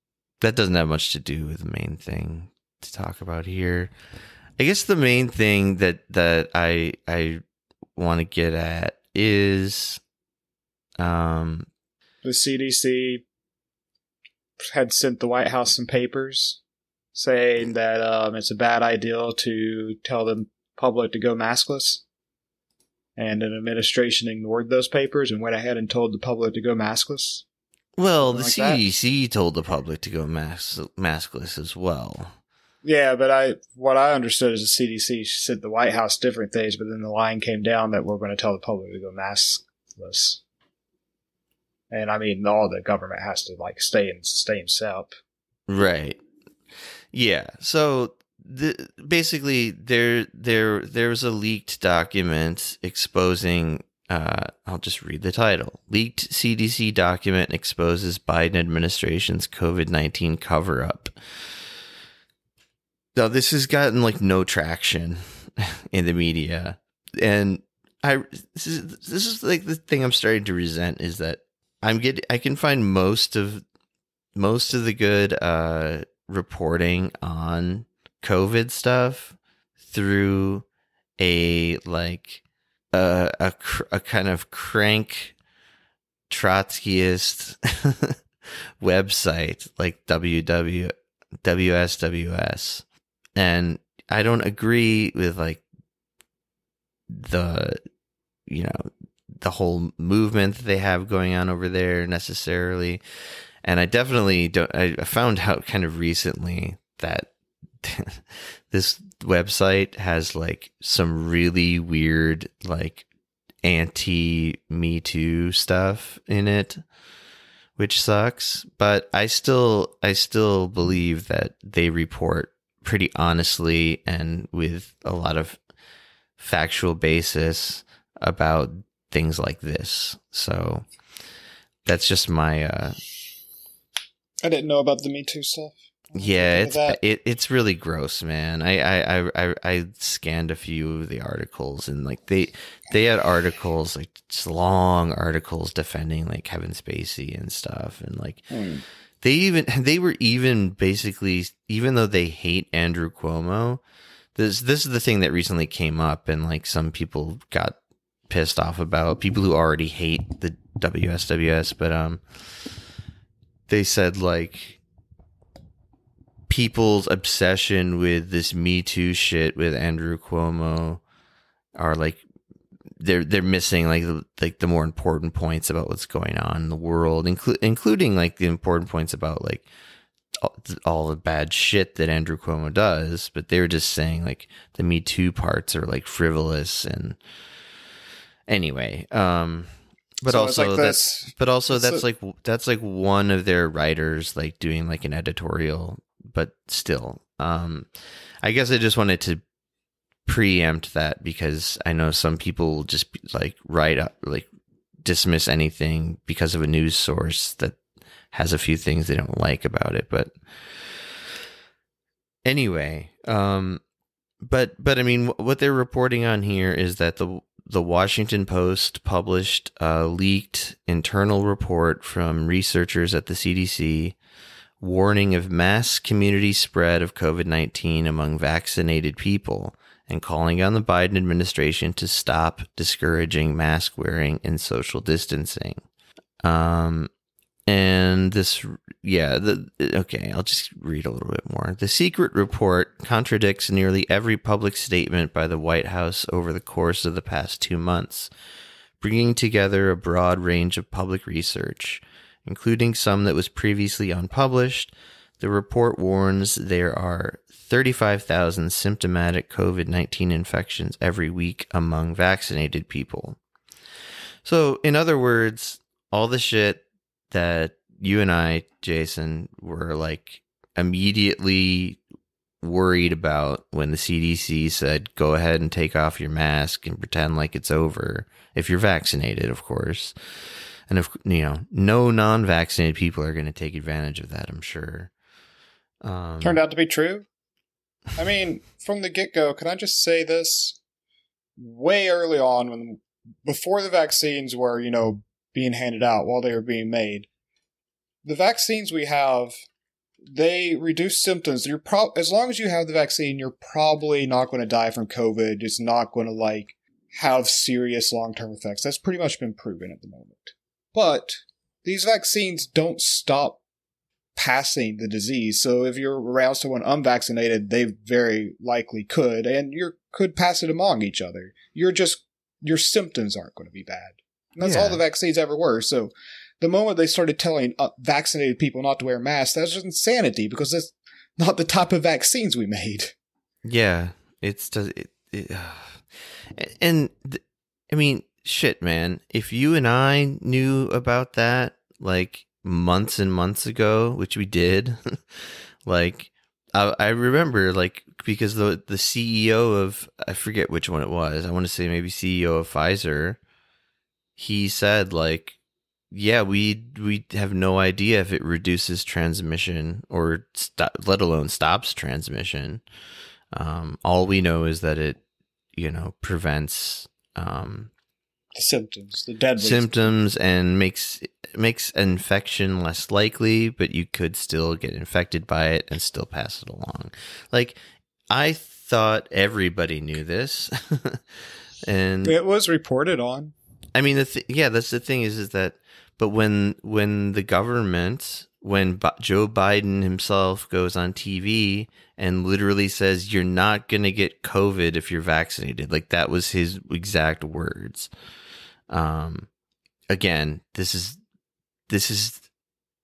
doesn't have much to do with the main thing to talk about here. I guess the main thing that I want to get at is the CDC had sent the White House some papers saying that it's a bad idea to tell the public to go maskless. And an administration ignored those papers and went ahead and told the public to go maskless. Well, the CDC told the public to go maskless as well. Yeah, but what I understood is the CDC sent the White House different things, but then the line came down that we're going to tell the public to go maskless. And I mean, all the government has to like stay in step. Right. Yeah. So basically, there was a leaked document exposing. I'll just read the title. Leaked CDC document exposes Biden administration's COVID-19 cover-up. Now, this has gotten like no traction in the media, and this is like the thing I'm starting to resent is that I can find most of the good reporting on COVID stuff through a kind of crank Trotskyist website like WSWS. And I don't agree with like the the whole movement that they have going on over there necessarily. And I definitely don't. I found out kind of recently that this website has like some really weird like anti-Me Too stuff in it, which sucks. But I still believe that they report pretty honestly and with a lot of factual basis about things like this. So that's just my I didn't know about the Me Too stuff. Yeah, it's really gross, man. I scanned a few of the articles, and like they had articles, like just long articles defending like Kevin Spacey and stuff, and like they were even basically, even though they hate Andrew Cuomo, this is the thing that recently came up, and like some people got pissed off about, people who already hate the WSWS, but they said like people's obsession with this Me Too shit with Andrew Cuomo are like they're missing like the more important points about what's going on in the world, including like the important points about like all the bad shit that Andrew Cuomo does. But they're just saying like the Me Too parts are like frivolous, and anyway, but so also like that's like one of their writers like doing like an editorial. But still, I guess I just wanted to preempt that, because I know some people just like write up, like dismiss anything because of a news source that has a few things they don't like about it. But anyway, but I mean, what they're reporting on here is that the Washington Post published a leaked internal report from researchers at the CDC warning of mass community spread of COVID-19 among vaccinated people, and calling on the Biden administration to stop discouraging mask wearing and social distancing. And this, okay, I'll just read a little bit more. The secret report contradicts nearly every public statement by the White House over the course of the past 2 months, bringing together a broad range of public research, including some that was previously unpublished. The report warns there are 35,000 symptomatic COVID-19 infections every week among vaccinated people. So, in other words, all the shit that you and I, Jason, were like immediately worried about when the CDC said, go ahead and take off your mask and pretend like it's over, if you're vaccinated, of course. And if no non-vaccinated people are going to take advantage of that, I'm sure. Turned out to be true. I mean, from the get-go, can I just say this? Way early on, before the vaccines were, being handed out, while they were being made, the vaccines we have, they reduce symptoms. As long as you have the vaccine, you're probably not going to die from COVID. It's not going to have serious long-term effects. That's pretty much been proven at the moment. But these vaccines don't stop passing the disease. So if you're around someone unvaccinated, they very likely could, and you could pass it among each other. Your symptoms aren't going to be bad. And that's all the vaccines ever were. So the moment they started telling vaccinated people not to wear masks, that's just insanity, because that's not the type of vaccines we made. Yeah, I mean, shit, man. If you and I knew about that like months and months ago, which we did, like I remember, like, because the CEO of, I forget which one it was, I want to say maybe CEO of Pfizer, he said like, yeah, we have no idea if it reduces transmission or let alone stops transmission. All we know is that it, prevents the symptoms, the deadly symptoms, and makes infection less likely, but you could still get infected by it and still pass it along. Like, I thought everybody knew this, and it was reported on. I mean, that's the thing is that, but when the government, when Joe Biden himself goes on TV and literally says, you're not going to get COVID if you're vaccinated, like that was his exact words. Again, this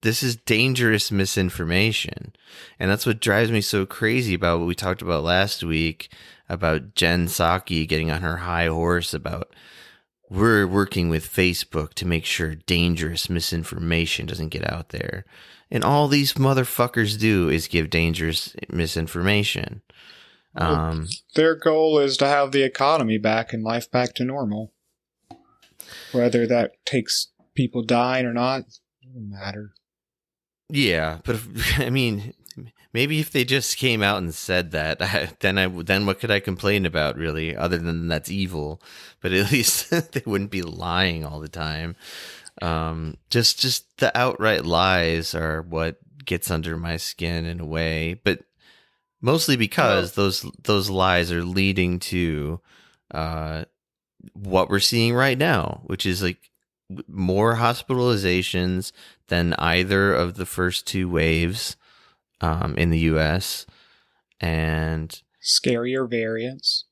is dangerous misinformation. And that's what drives me so crazy about what we talked about last week about Jen Psaki getting on her high horse about we're working with Facebook to make sure dangerous misinformation doesn't get out there. And all these motherfuckers do is give dangerous misinformation. Their goal is to have the economy back and life back to normal. Whether that takes people dying or not, doesn't matter. Yeah, but I mean, maybe if they just came out and said that, then what could I complain about, really, other than that's evil? But at least they wouldn't be lying all the time. Just the outright lies are what gets under my skin in a way, but mostly because those lies are leading to what we're seeing right now, which is like more hospitalizations than either of the first two waves in the U.S. and scarier variants,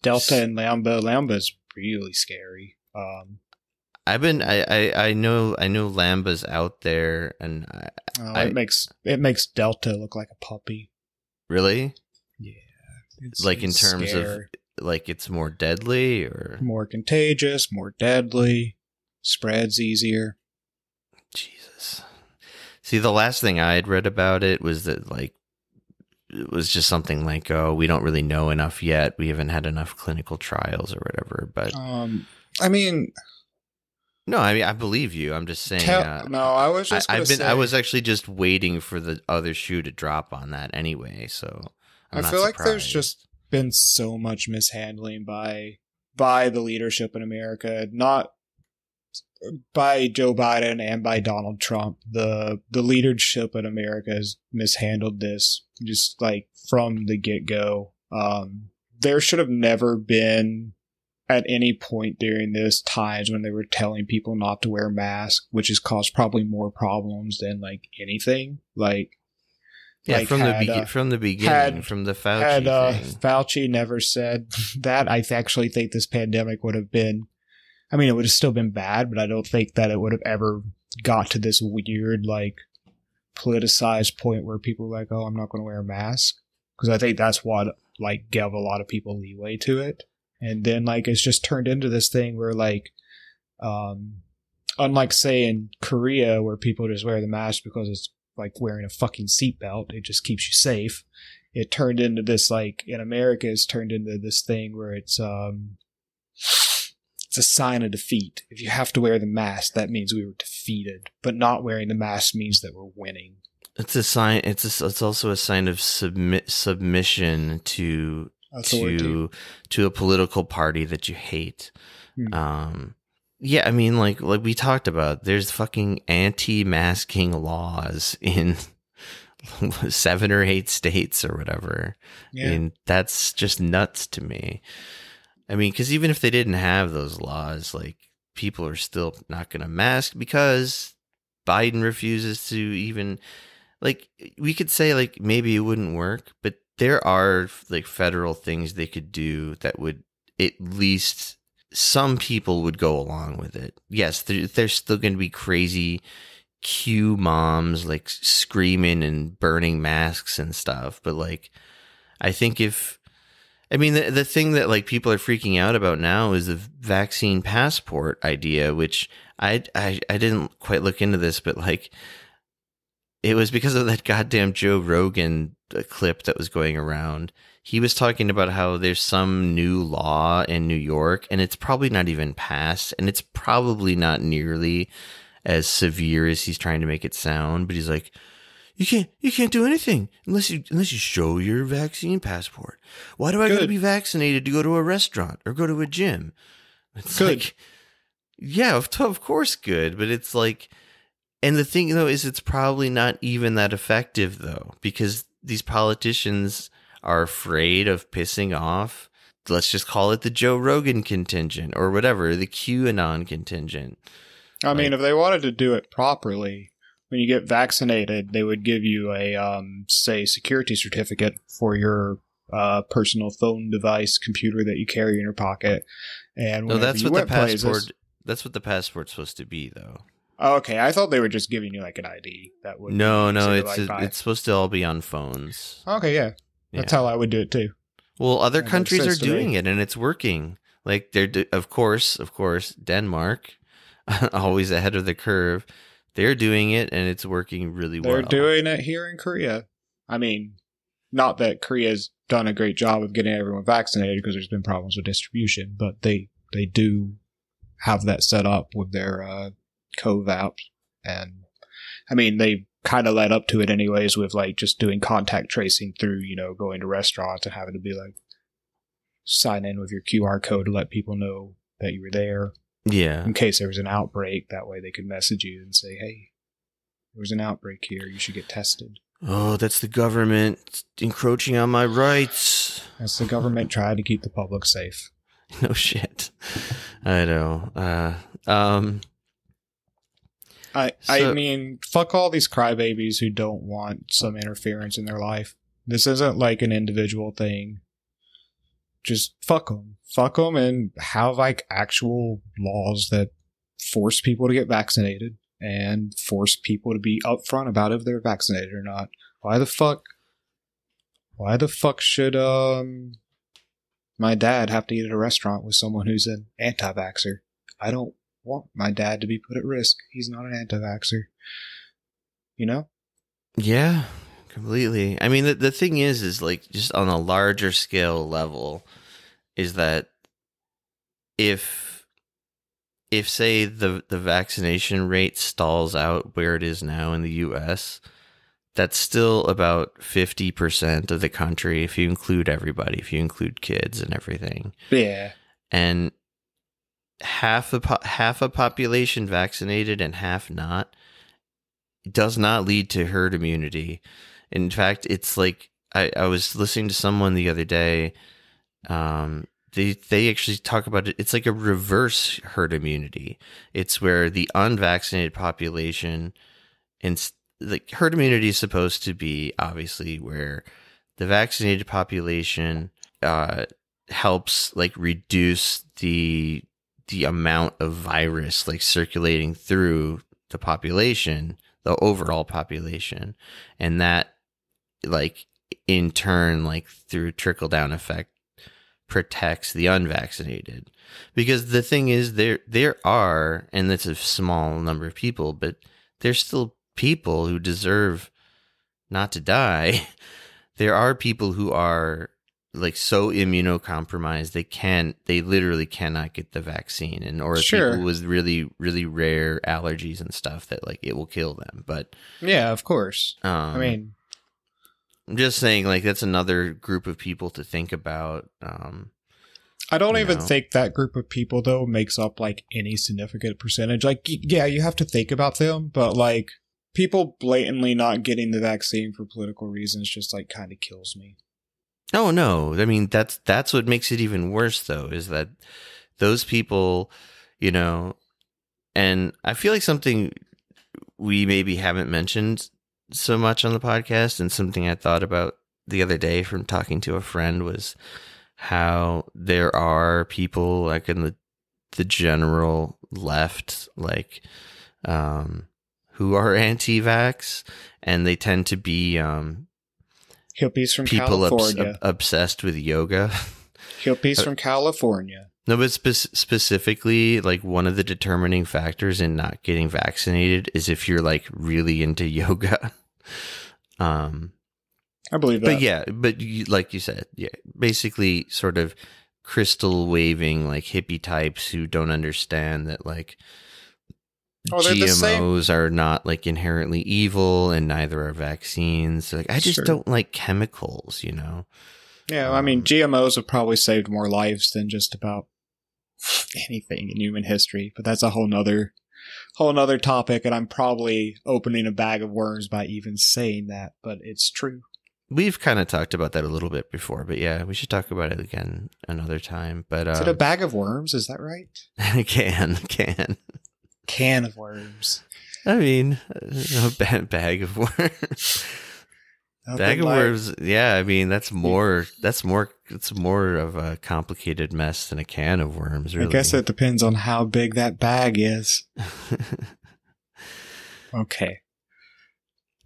Delta and Lambda. Lambda's really scary. I know Lambda's out there, and it makes Delta look like a puppy. Really? Yeah. Like in terms of like it's more deadly or more contagious, more deadly, spreads easier. Jesus. See, the last thing I had read about it was that like it was just something like, oh, we don't really know enough yet. We haven't had enough clinical trials or whatever. But I believe you. I'm just saying. I was just. I was actually just waiting for the other shoe to drop on that anyway. So I feel like there's just been so much mishandling by the leadership in America, not by Joe Biden and by Donald Trump. The leadership in America has mishandled this just like from the get-go. There should have never been at any point during this times when they were telling people not to wear masks, which has caused probably more problems than like anything. From the beginning, from the Fauci thing. Fauci never said that, I actually think this pandemic would have been, I mean, it would have still been bad, but I don't think that it would have ever got to this weird, like, politicized point where people were like, oh, I'm not going to wear a mask. Because I think that's what, like, gave a lot of people leeway to it. And then, like, it's just turned into this thing where, like, unlike, say, in Korea, where people just wear the mask because it's like wearing a fucking seatbelt, it just keeps you safe. It turned into this, like, in America, it's turned into this thing where it's a sign of defeat. If you have to wear the mask, that means we were defeated. But not wearing the mask means that we're winning. It's a sign. It's also a sign of submission to a political party that you hate. Yeah, I mean, like we talked about, there's fucking anti-masking laws in 7 or 8 states or whatever. Yeah. I mean, that's just nuts to me. I mean, because even if they didn't have those laws, like, people are still not going to mask because Biden refuses to even, like, we could say, like, maybe it wouldn't work, but there are, like, federal things they could do that would at least some people would go along with it. Yes, there's still going to be crazy Q moms, like, screaming and burning masks and stuff. But, like, I think the thing that, like, people are freaking out about now is the vaccine passport idea, which I didn't quite look into this, but, like, it was because of that goddamn Joe Rogan clip that was going around. He was talking about how there's some new law in New York, and it's probably not even passed, and it's probably not nearly as severe as he's trying to make it sound. But he's like, you can't do anything unless you show your vaccine passport. Why do I got to be vaccinated to go to a restaurant or go to a gym? It's good. Like, yeah, of course, good, but it's like, and the thing though is, it's probably not even that effective though, because these politicians are afraid of pissing off, let's just call it the Joe Rogan contingent or whatever, the QAnon contingent. I mean, if they wanted to do it properly, when you get vaccinated, they would give you a, say, security certificate for your personal phone device, computer that you carry in your pocket. And no, that's what the passport. the passport's supposed to be, though. Oh, okay, I thought they were just giving you like an ID that would. No, it's supposed to all be on phones. Okay, yeah, that's how I would do it too. Well, other countries are doing it, and it's working. Like of course, Denmark, always ahead of the curve. They're doing it, and it's working really well. They're doing it here in Korea. I mean, not that Korea's done a great job of getting everyone vaccinated because there's been problems with distribution, but they do have that set up with their COVAP, and I mean they kind of led up to it anyways with like just doing contact tracing through going to restaurants and having to be like sign in with your QR code to let people know that you were there. Yeah. In case there was an outbreak, that way they could message you and say, hey, there was an outbreak here, you should get tested. Oh, that's the government encroaching on my rights. That's the government trying to keep the public safe. No shit. I know. I mean, fuck all these crybabies who don't want some interference in their life. This isn't like an individual thing. Just fuck them. Fuck them and have like actual laws that force people to get vaccinated and force people to be upfront about if they're vaccinated or not. Why the fuck should my dad have to eat at a restaurant with someone who's an anti-vaxxer? I don't want my dad to be put at risk. He's not an anti-vaxxer. Yeah, completely. I mean, the thing is like just on a larger scale level is that if say the vaccination rate stalls out where it is now in the US, that's still about 50% of the country if you include everybody, if you include kids and everything. Yeah. And half a population vaccinated and half not does not lead to herd immunity. In fact, it's like I was listening to someone the other day. They actually talk about it. It's like a reverse herd immunity. It's where the unvaccinated population, and like herd immunity is supposed to be obviously where the vaccinated population helps like reduce the amount of virus like circulating through the population, the overall population, and that like in turn like through trickle down effect protects the unvaccinated. Because the thing is there are, and that's a small number of people, but there's still people who deserve not to die. There are people who are like so immunocompromised they literally cannot get the vaccine, and or sure. People with really really rare allergies and stuff that like it will kill them. But yeah, of course. I mean, I'm just saying like that's another group of people to think about. I don't even think that group of people though makes up like any significant percentage. Like, yeah, you have to think about them, but like people blatantly not getting the vaccine for political reasons just like kind of kills me. Oh no, I mean that's what makes it even worse though, is that those people, and I feel like something we maybe haven't mentioned so much on the podcast, and something I thought about the other day from talking to a friend was how there are people like in the general left, like who are anti-vax, and they tend to be hippies from people California. Obsessed with yoga. Hippies from California. No, but specifically, like one of the determining factors in not getting vaccinated is if you're like really into yoga. I believe that. But yeah, like you said, yeah, basically sort of crystal waving like hippie types who don't understand that like GMOs are not like inherently evil, and neither are vaccines. Like I just don't like chemicals, Yeah, I mean, GMOs have probably saved more lives than just about anything in human history, but that's a whole nother topic, and I'm probably opening a bag of worms by even saying that, but it's true. We've kind of talked about that a little bit before, but yeah, we should talk about it again another time. But is it a bag of worms? Is that right? Can of worms. I mean, a bag of worms. Bag of worms. Yeah, I mean that's more it's more of a complicated mess than a can of worms, really. I guess it depends on how big that bag is. Okay.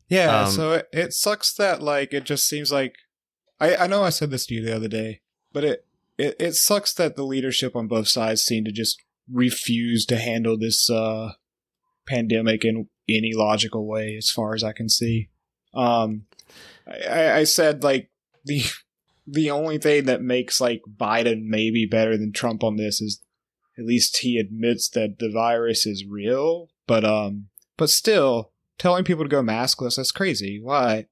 Yeah, so it sucks that, like, it just seems like... I know I said this to you the other day, but it sucks that the leadership on both sides seem to just refuse to handle this pandemic in any logical way, as far as I can see. I said, like, the only thing that makes, like, Biden maybe better than Trump on this is at least he admits that the virus is real, but still, telling people to go maskless, that's crazy. Why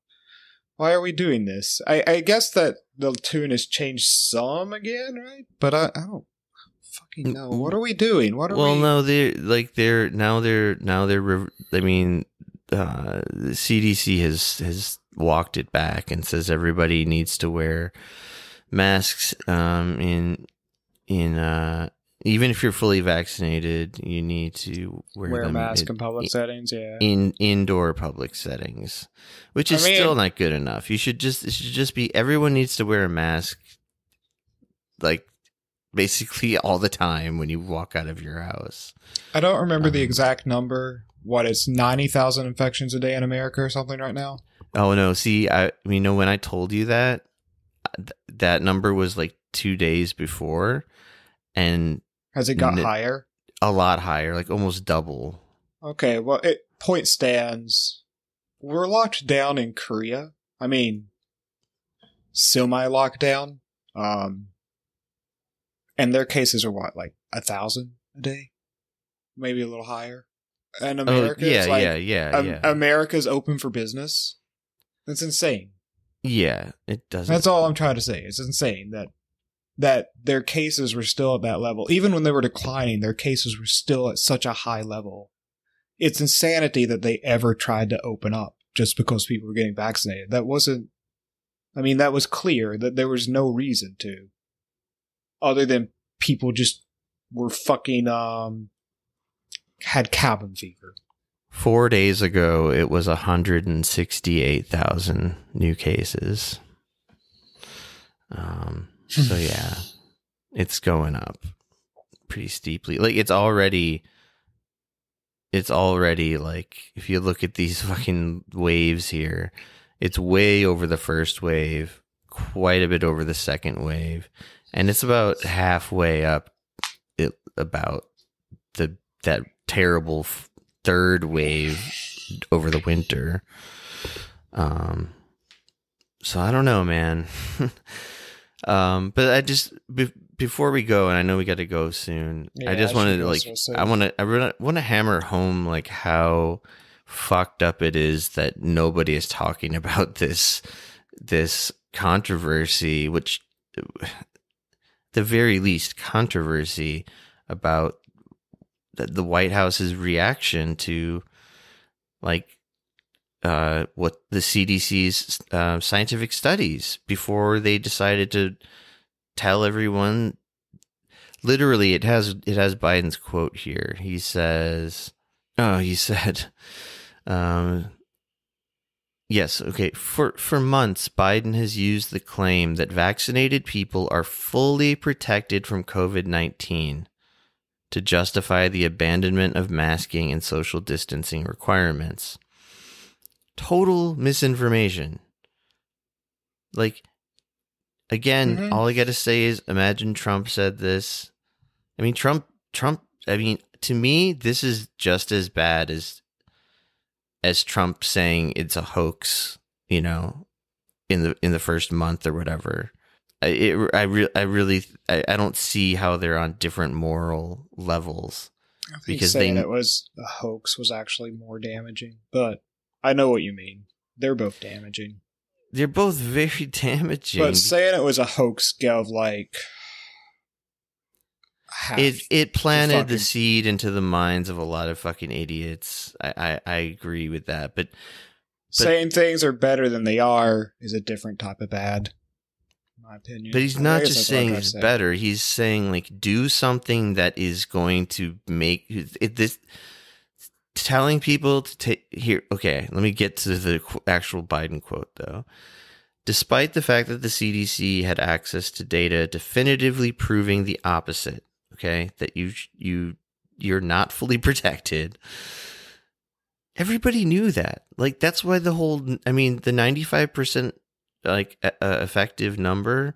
are we doing this? I guess that the tune has changed some again, right? But I don't fucking know. What are we doing? No, the CDC has walked it back and says everybody needs to wear masks even if you're fully vaccinated, you need to wear a them mask in public settings, yeah. In indoor public settings, which is still not good enough. It should just be everyone needs to wear a mask, like, basically all the time when you walk out of your house. I don't remember the exact number. What, it's 90,000 infections a day in America or something right now? Oh, no. See, when I told you that number was like 2 days before, and has it got higher? A lot higher, like almost double. Okay, well, point stands. We're locked down in Korea. I mean, semi-lockdown. And their cases are what, like 1,000 a day? Maybe a little higher. And America America's open for business. That's insane. Yeah, it doesn't. That's all I'm trying to say. It's insane that their cases were still at that level. Even when they were declining, their cases were still at such a high level. It's insanity that they ever tried to open up just because people were getting vaccinated. That was clear that there was no reason to. Other than people just were fucking, had cabin fever. 4 days ago, it was 168,000 new cases. So yeah, it's going up pretty steeply. Like it's already like, if you look at these fucking waves here, it's way over the first wave, quite a bit over the second wave, and it's about halfway up about that terrible third wave over the winter. So I don't know, man. But I just before we go, and I know we got to go soon. Yeah, I just wanted to I want to hammer home like how fucked up it is that nobody is talking about this controversy, which the very least controversy about the White House's reaction to like what the CDC's scientific studies before they decided to tell everyone. Literally, it has Biden's quote here. He said, yes, okay. For months, Biden has used the claim that vaccinated people are fully protected from COVID-19 to justify the abandonment of masking and social distancing requirements. Total misinformation. Like, again, all I got to say is, imagine Trump said this. I mean, Trump, I mean, to me, this is just as bad as Trump saying it's a hoax, you know, in the first month or whatever. I don't see how they're on different moral levels. I think because saying it was a hoax was actually more damaging, but I know what you mean. They're both damaging. They're both very damaging. But saying it was a hoax gave like it planted the seed into the minds of a lot of fucking idiots. I agree with that, but saying things are better than they are is a different type of bad, in my opinion. But he's not just saying it's better. He's saying like do something that is going to make this. Telling people to take here. Okay, let me get to the actual Biden quote though. despite the fact that the CDC had access to data definitively proving the opposite, okay, that you're not fully protected. Everybody knew that. Like, that's why the 95% effective number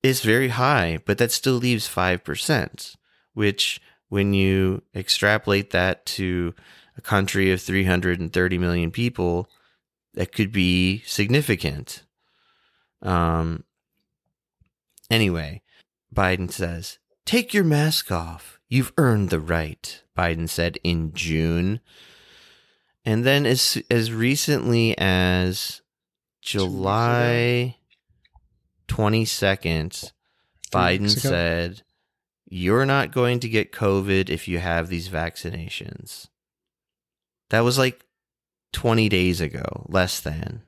is very high, but that still leaves 5%, which when you extrapolate that to a country of 330 million people, that could be significant. Anyway, Biden says, "Take your mask off. You've earned the right," Biden said in June. And then as recently as July 22nd, Biden said, "You're not going to get COVID if you have these vaccinations." That was like 20 days ago, less than.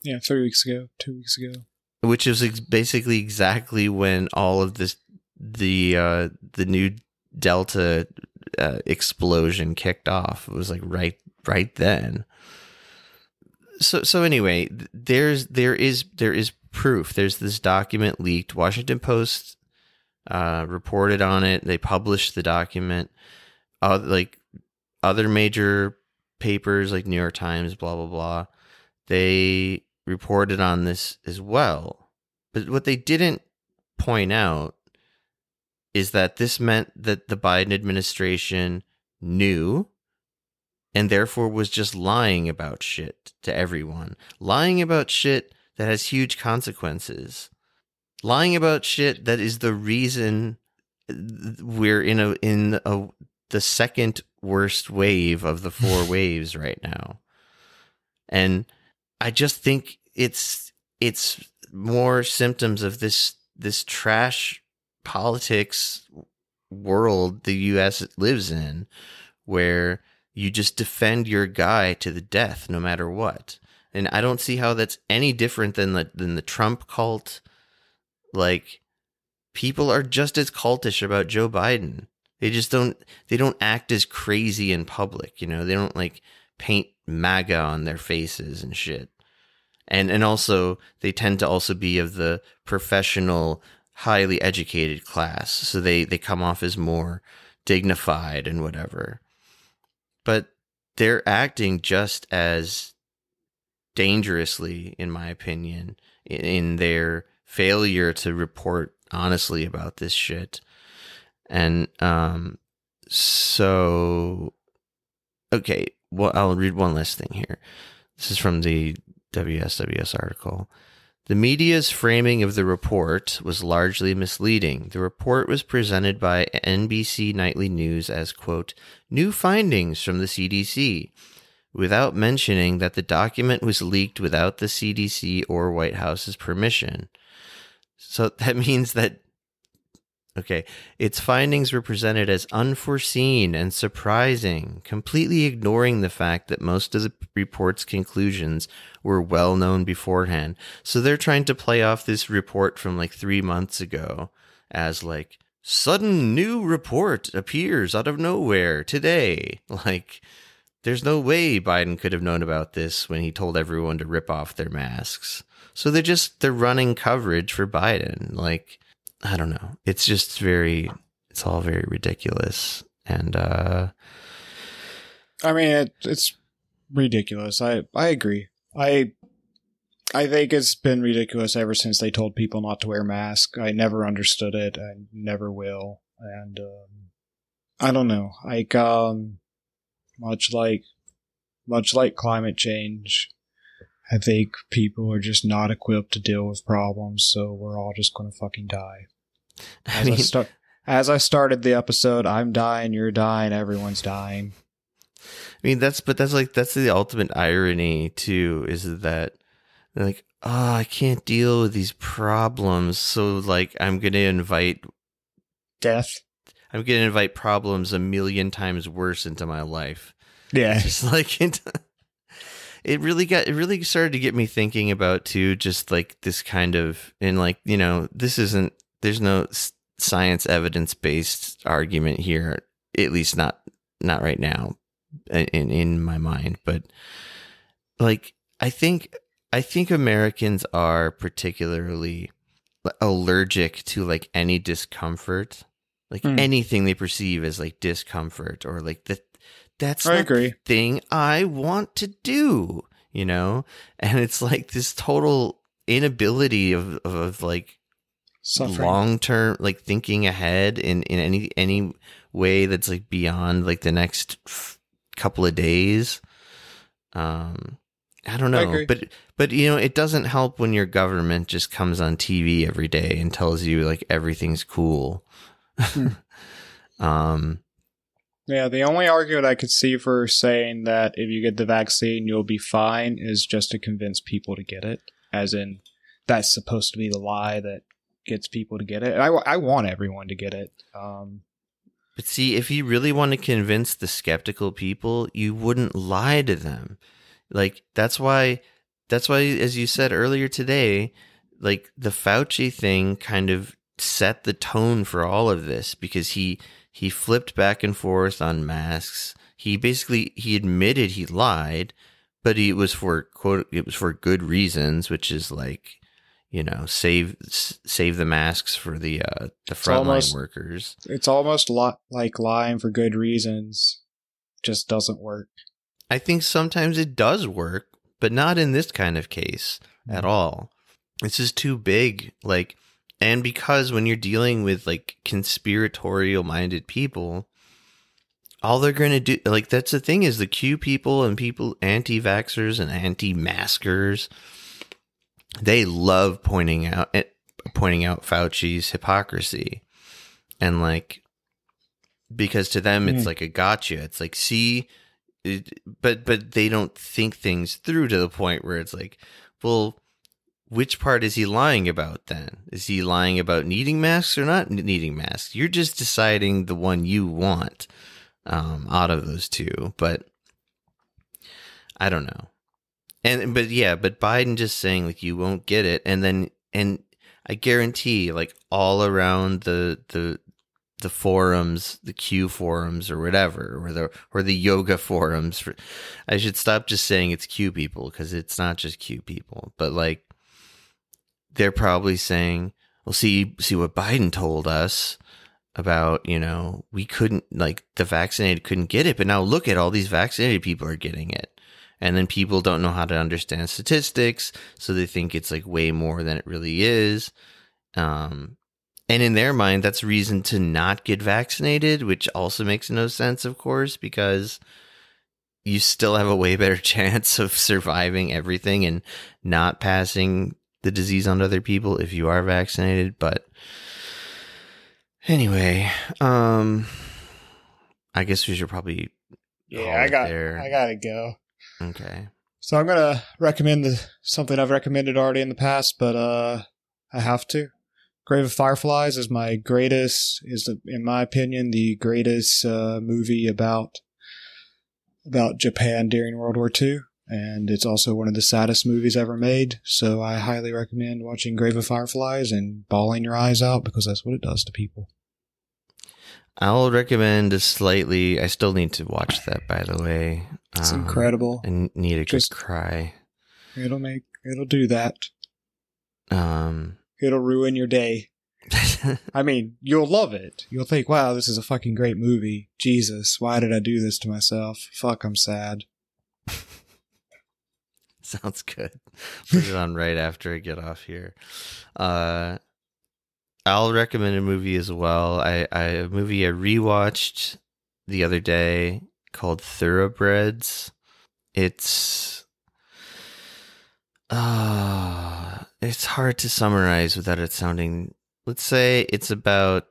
Yeah, 3 weeks ago, 2 weeks ago. Which is basically exactly when all of this, the new Delta explosion kicked off. It was like right then. So anyway, there is proof. There's this document leaked. Washington Post reported on it. They published the document. Like other major papers, like New York Times, blah blah blah, they reported on this as well. But what they didn't point out is that this meant that the Biden administration knew and therefore was just lying about shit to everyone. Lying about shit that has huge consequences. Lying about shit that is the reason we're in the second worst wave of the 4 waves right now. And I just think it's more symptoms of this trash politics world the U.S. lives in, where you just defend your guy to the death no matter what. And I don't see how that's any different than the Trump cult. Like, people are just as cultish about Joe Biden. They don't act as crazy in public, you know. They don't like paint MAGA on their faces and shit. And also they tend to also be of the professional, highly educated class. So they come off as more dignified and whatever. But they're acting just as dangerously, in my opinion, in their failure to report honestly about this shit. And so, okay, well, I'll read one last thing here. This is from the WSWS article. The media's framing of the report was largely misleading. The report was presented by NBC Nightly News as, quote, new findings from the CDC, without mentioning that the document was leaked without the CDC or White House's permission. So that means that, okay, its findings were presented as unforeseen and surprising, completely ignoring the fact that most of the report's conclusions were well known beforehand. So they're trying to play off this report from like 3 months ago as like, sudden new report appears out of nowhere today. Like, there's no way Biden could have known about this when he told everyone to rip off their masks. So they're running coverage for Biden. Like, I don't know. It's just it's all very ridiculous. And, I mean, it's ridiculous. I agree. I think it's been ridiculous ever since they told people not to wear masks. I never understood it. I never will. And, I don't know. Like, much like climate change, I think people are just not equipped to deal with problems, so we're all just going to fucking die. As I started the episode, I'm dying, you're dying, everyone's dying. I mean, that's the ultimate irony too, is that they're like, oh, I can't deal with these problems, so like I'm going to invite death. I'm going to invite problems 1,000,000 times worse into my life. Yeah. Just like it really started to get me thinking about too, just like this kind of, and like, you know, there's no science evidence-based argument here, at least not right now in my mind. But like, I think I think Americans are particularly allergic to like any discomfort, like anything they perceive as like discomfort or like that's I not agree. the thing I want to do, you know? And it's like this total inability of like Suffering. long-term, like thinking ahead in any way that's like beyond like the next couple of days. I don't I know, agree. but you know, it doesn't help when your government just comes on TV every day and tells you like everything's cool. Yeah, the only argument I could see for saying that if you get the vaccine, you'll be fine is just to convince people to get it. As in, that's supposed to be the lie that gets people to get it. And I want everyone to get it. But see, if you really want to convince the skeptical people, you wouldn't lie to them. Like, that's why, as you said earlier today, like the Fauci thing kind of set the tone for all of this because he flipped back and forth on masks. He admitted he lied, but it was for good reasons, which is like, you know, save the masks for the frontline workers. It's almost like lying for good reasons. Just doesn't work. I think sometimes it does work, but not in this kind of case at all. It's just too big. Like, and because when you're dealing with like conspiratorial minded people, all they're going to do, like, that's the thing is the Q people and people, anti-vaxxers and anti-maskers, they love pointing out Fauci's hypocrisy. And like, because to them, it's like a gotcha. It's like, see, but they don't think things through to the point where it's like, well, which part is he lying about then? Is he lying about needing masks or not needing masks? You're just deciding the one you want out of those two. But I don't know. But Biden just saying like you won't get it, and I guarantee like all around the forums, the Q forums or whatever, or the yoga forums. I should stop just saying it's Q people because it's not just Q people, but like they're probably saying, well, see what Biden told us about, you know, we couldn't, like, the vaccinated couldn't get it, but now look at all these vaccinated people are getting it. And then people don't know how to understand statistics, so they think it's like way more than it really is. And in their mind, that's reason to not get vaccinated, which also makes no sense, of course, because you still have a way better chance of surviving everything and not passing the disease on to other people if you are vaccinated. But anyway, I guess we should probably I gotta go. Okay. So I'm gonna recommend something I've recommended already in the past, but I have to. Grave of Fireflies is in my opinion, the greatest movie about Japan during World War II, and it's also one of the saddest movies ever made. So I highly recommend watching Grave of Fireflies and bawling your eyes out because that's what it does to people. I'll recommend I still need to watch that, by the way. It's incredible. I need a good cry. It'll do that. It'll ruin your day. I mean, you'll love it. You'll think, wow, this is a fucking great movie. Jesus, why did I do this to myself? Fuck, I'm sad. Sounds good. Put it on right after I get off here. I'll recommend a movie as well. A movie I rewatched the other day called Thoroughbreds. It's hard to summarize without it sounding. Let's say it's about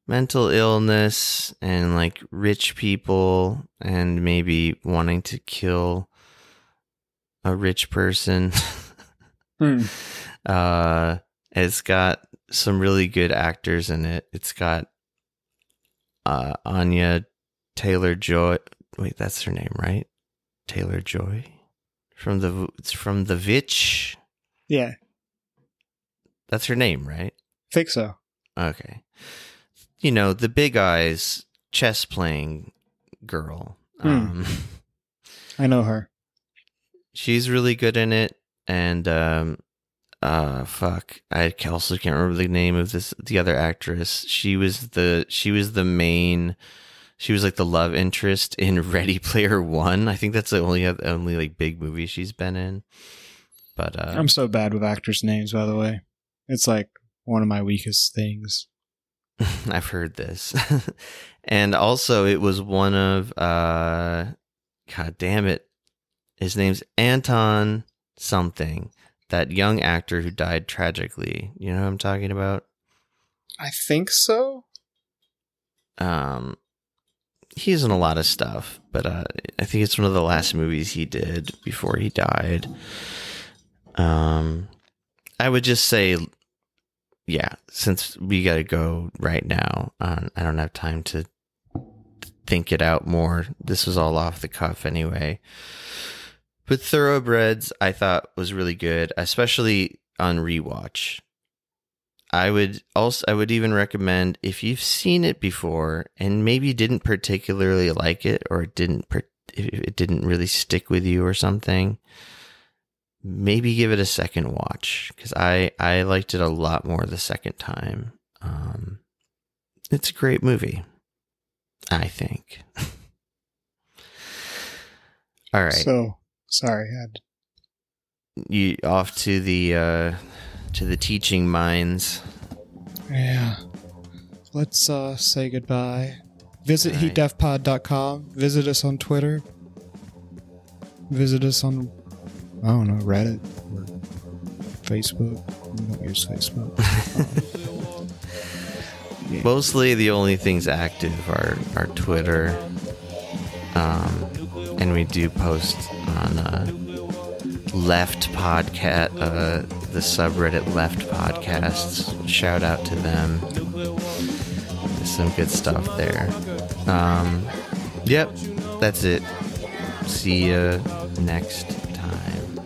mental illness and like rich people and maybe wanting to kill a rich person. It's got some really good actors in it. It's got Anya Taylor-Joy. Wait, that's her name, right? Taylor-Joy from the Vitch. Yeah, that's her name, right? Think so. Okay, you know, the big eyes chess playing girl. I know her. She's really good in it, and fuck, I also can't remember the name of the other actress. She was like the love interest in Ready Player One. I think that's the only like big movie she's been in. But I'm so bad with actors' names, by the way. It's like one of my weakest things. I've heard this. And also it was one of God damn it. His name's Anton something. That young actor who died tragically. You know what I'm talking about? I think so. He's in a lot of stuff, but I think it's one of the last movies he did before he died. I would just say, yeah, since we got to go right now, I don't have time to think it out more. This was all off the cuff anyway. But Thoroughbreds, I thought was really good, especially on rewatch. I would even recommend, if you've seen it before and maybe didn't particularly like it, or it didn't really stick with you or something, maybe give it a second watch, because I liked it a lot more the second time. It's a great movie, I think. All right. So sorry, you off to the teaching minds. Yeah. Let's say goodbye. Visit heatdeathpod.com. Visit us on Twitter. Visit us on, I don't know, Reddit or Facebook. We don't use Facebook. Yeah. Mostly the only things active are Twitter. And we do post on Left Podcast, the subreddit Left Podcasts. Shout out to them. There's some good stuff there. Yep, that's it. See you next time.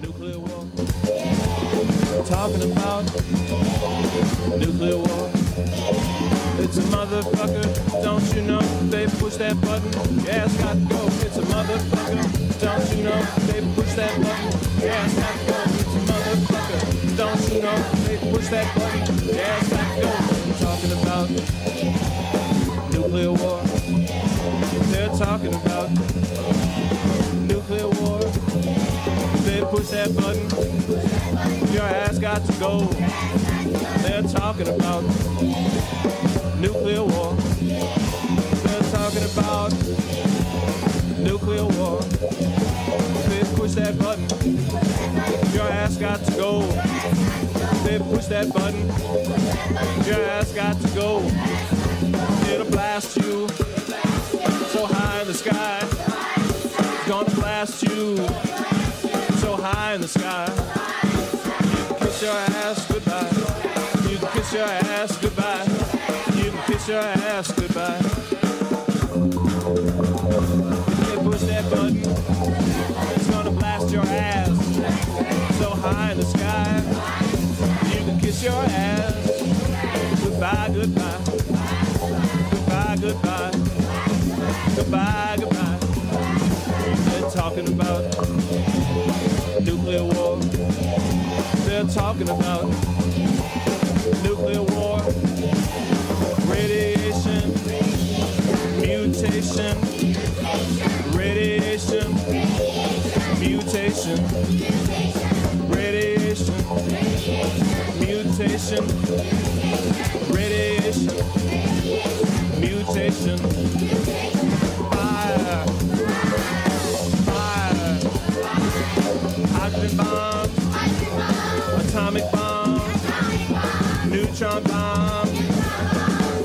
Talking about nuclear war. It's a motherfucker, don't you know? They push that button, yeah, it's got to go. It's a motherfucker, don't you know? They push that button, yeah, it's got to go. It's a motherfucker, don't you know? They push that button, yeah, it's got to go. We're talking about nuclear war. They're talking about nuclear war. They push that button, your ass got to go. They're talking about nuclear war. They're talking about nuclear war. They push that button, your ass got to go. They push that button, your ass got to go. It'll blast you so high in the sky. It's gonna blast you so high in the sky. You can kiss your ass goodbye. You can kiss your ass goodbye. You can kiss your ass goodbye. They push that button, it's gonna blast your ass so high in the sky. You can kiss your ass goodbye, goodbye. Goodbye, goodbye. Goodbye, goodbye. They're talking about nuclear war. They're talking about nuclear war. Radiation, mutation, radiation, mutation, radiation, mutation, radiation, mutation, fire, fire, hydrogen bomb, atomic bomb, neutron bomb.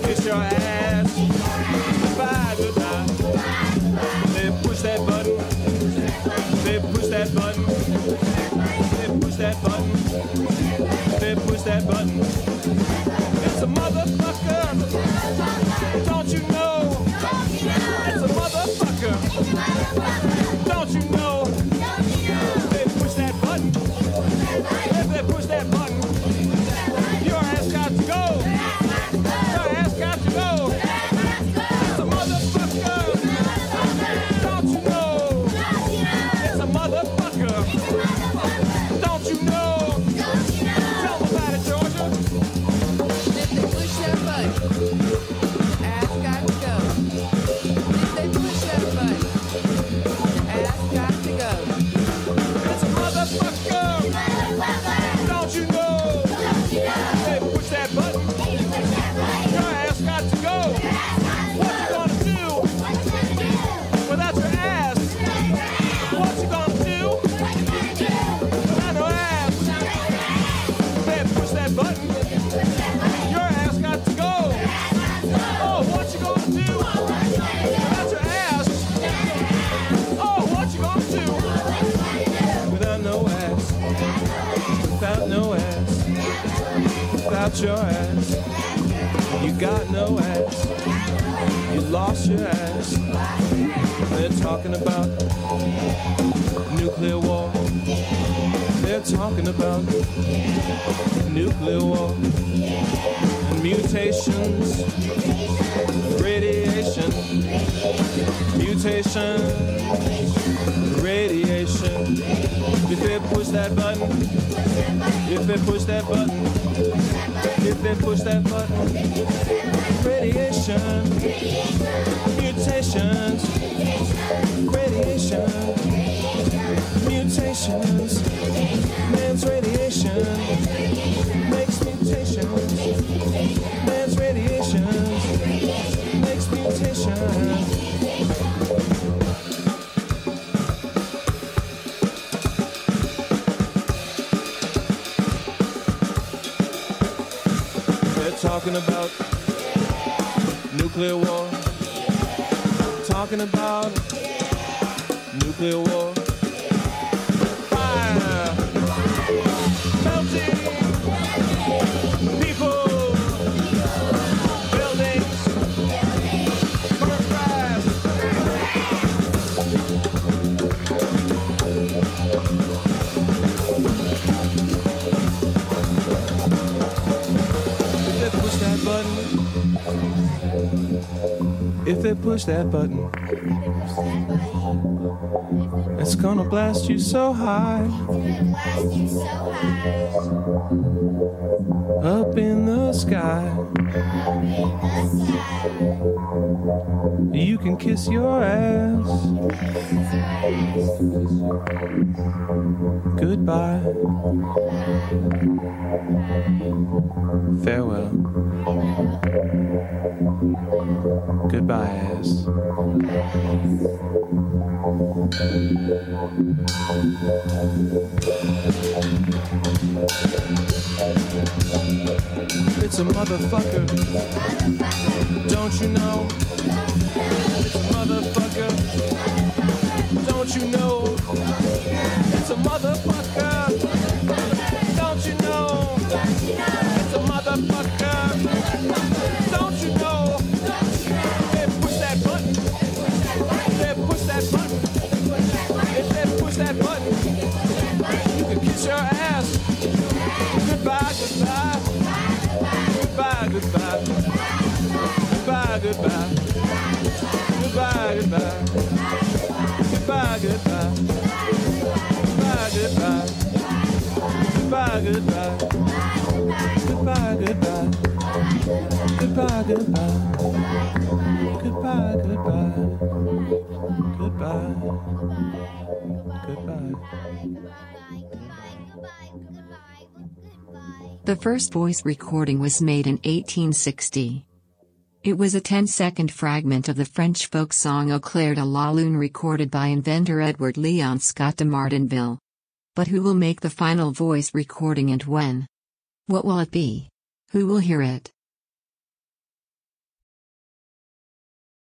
Kiss your ass. Goodbye, goodbye. They push that button. They push that button. They push that button. They push that button. It's a motherfucker. Don't you know? It's a motherfucker. Don't you know? They push that button. If they push that button, your ass got to go. Your ass got to go. got your ass. You got no ass. You lost your ass. They're talking about nuclear war. They're talking about nuclear war and mutations, radiation, mutation, radiation. If they push that button, if they push that button, if they push that button, radiation, mutations, radiation, mutations, man's radiation makes mutations, man's radiation makes mutations. Talking about nuclear war. Talking about nuclear war. Fire, melting, people, buildings, burn fires. If they push that button, it's gonna blast you so high, up in the sky. You can kiss your ass goodbye. Farewell. Goodbye, ass. It's a motherfucker. Don't you know? It's a motherfucker. Don't you know? It's a motherfucker. Don't you know? It's a motherfucker. Don't you know? They push that button. They push that button. If they push that button, you can kiss your ass. Goodbye, goodbye. Goodbye, goodbye. Goodbye, goodbye. Goodbye, goodbye. Goodbye, goodbye. Goodbye, goodbye. Goodbye, goodbye. Goodbye, goodbye. Goodbye, goodbye. Goodbye, goodbye. Goodbye. Goodbye. The first voice recording was made in 1860. It was a 10-second fragment of the French folk song Au clair de la lune recorded by inventor Edward Leon Scott de Martinville. But who will make the final voice recording and when? What will it be? Who will hear it?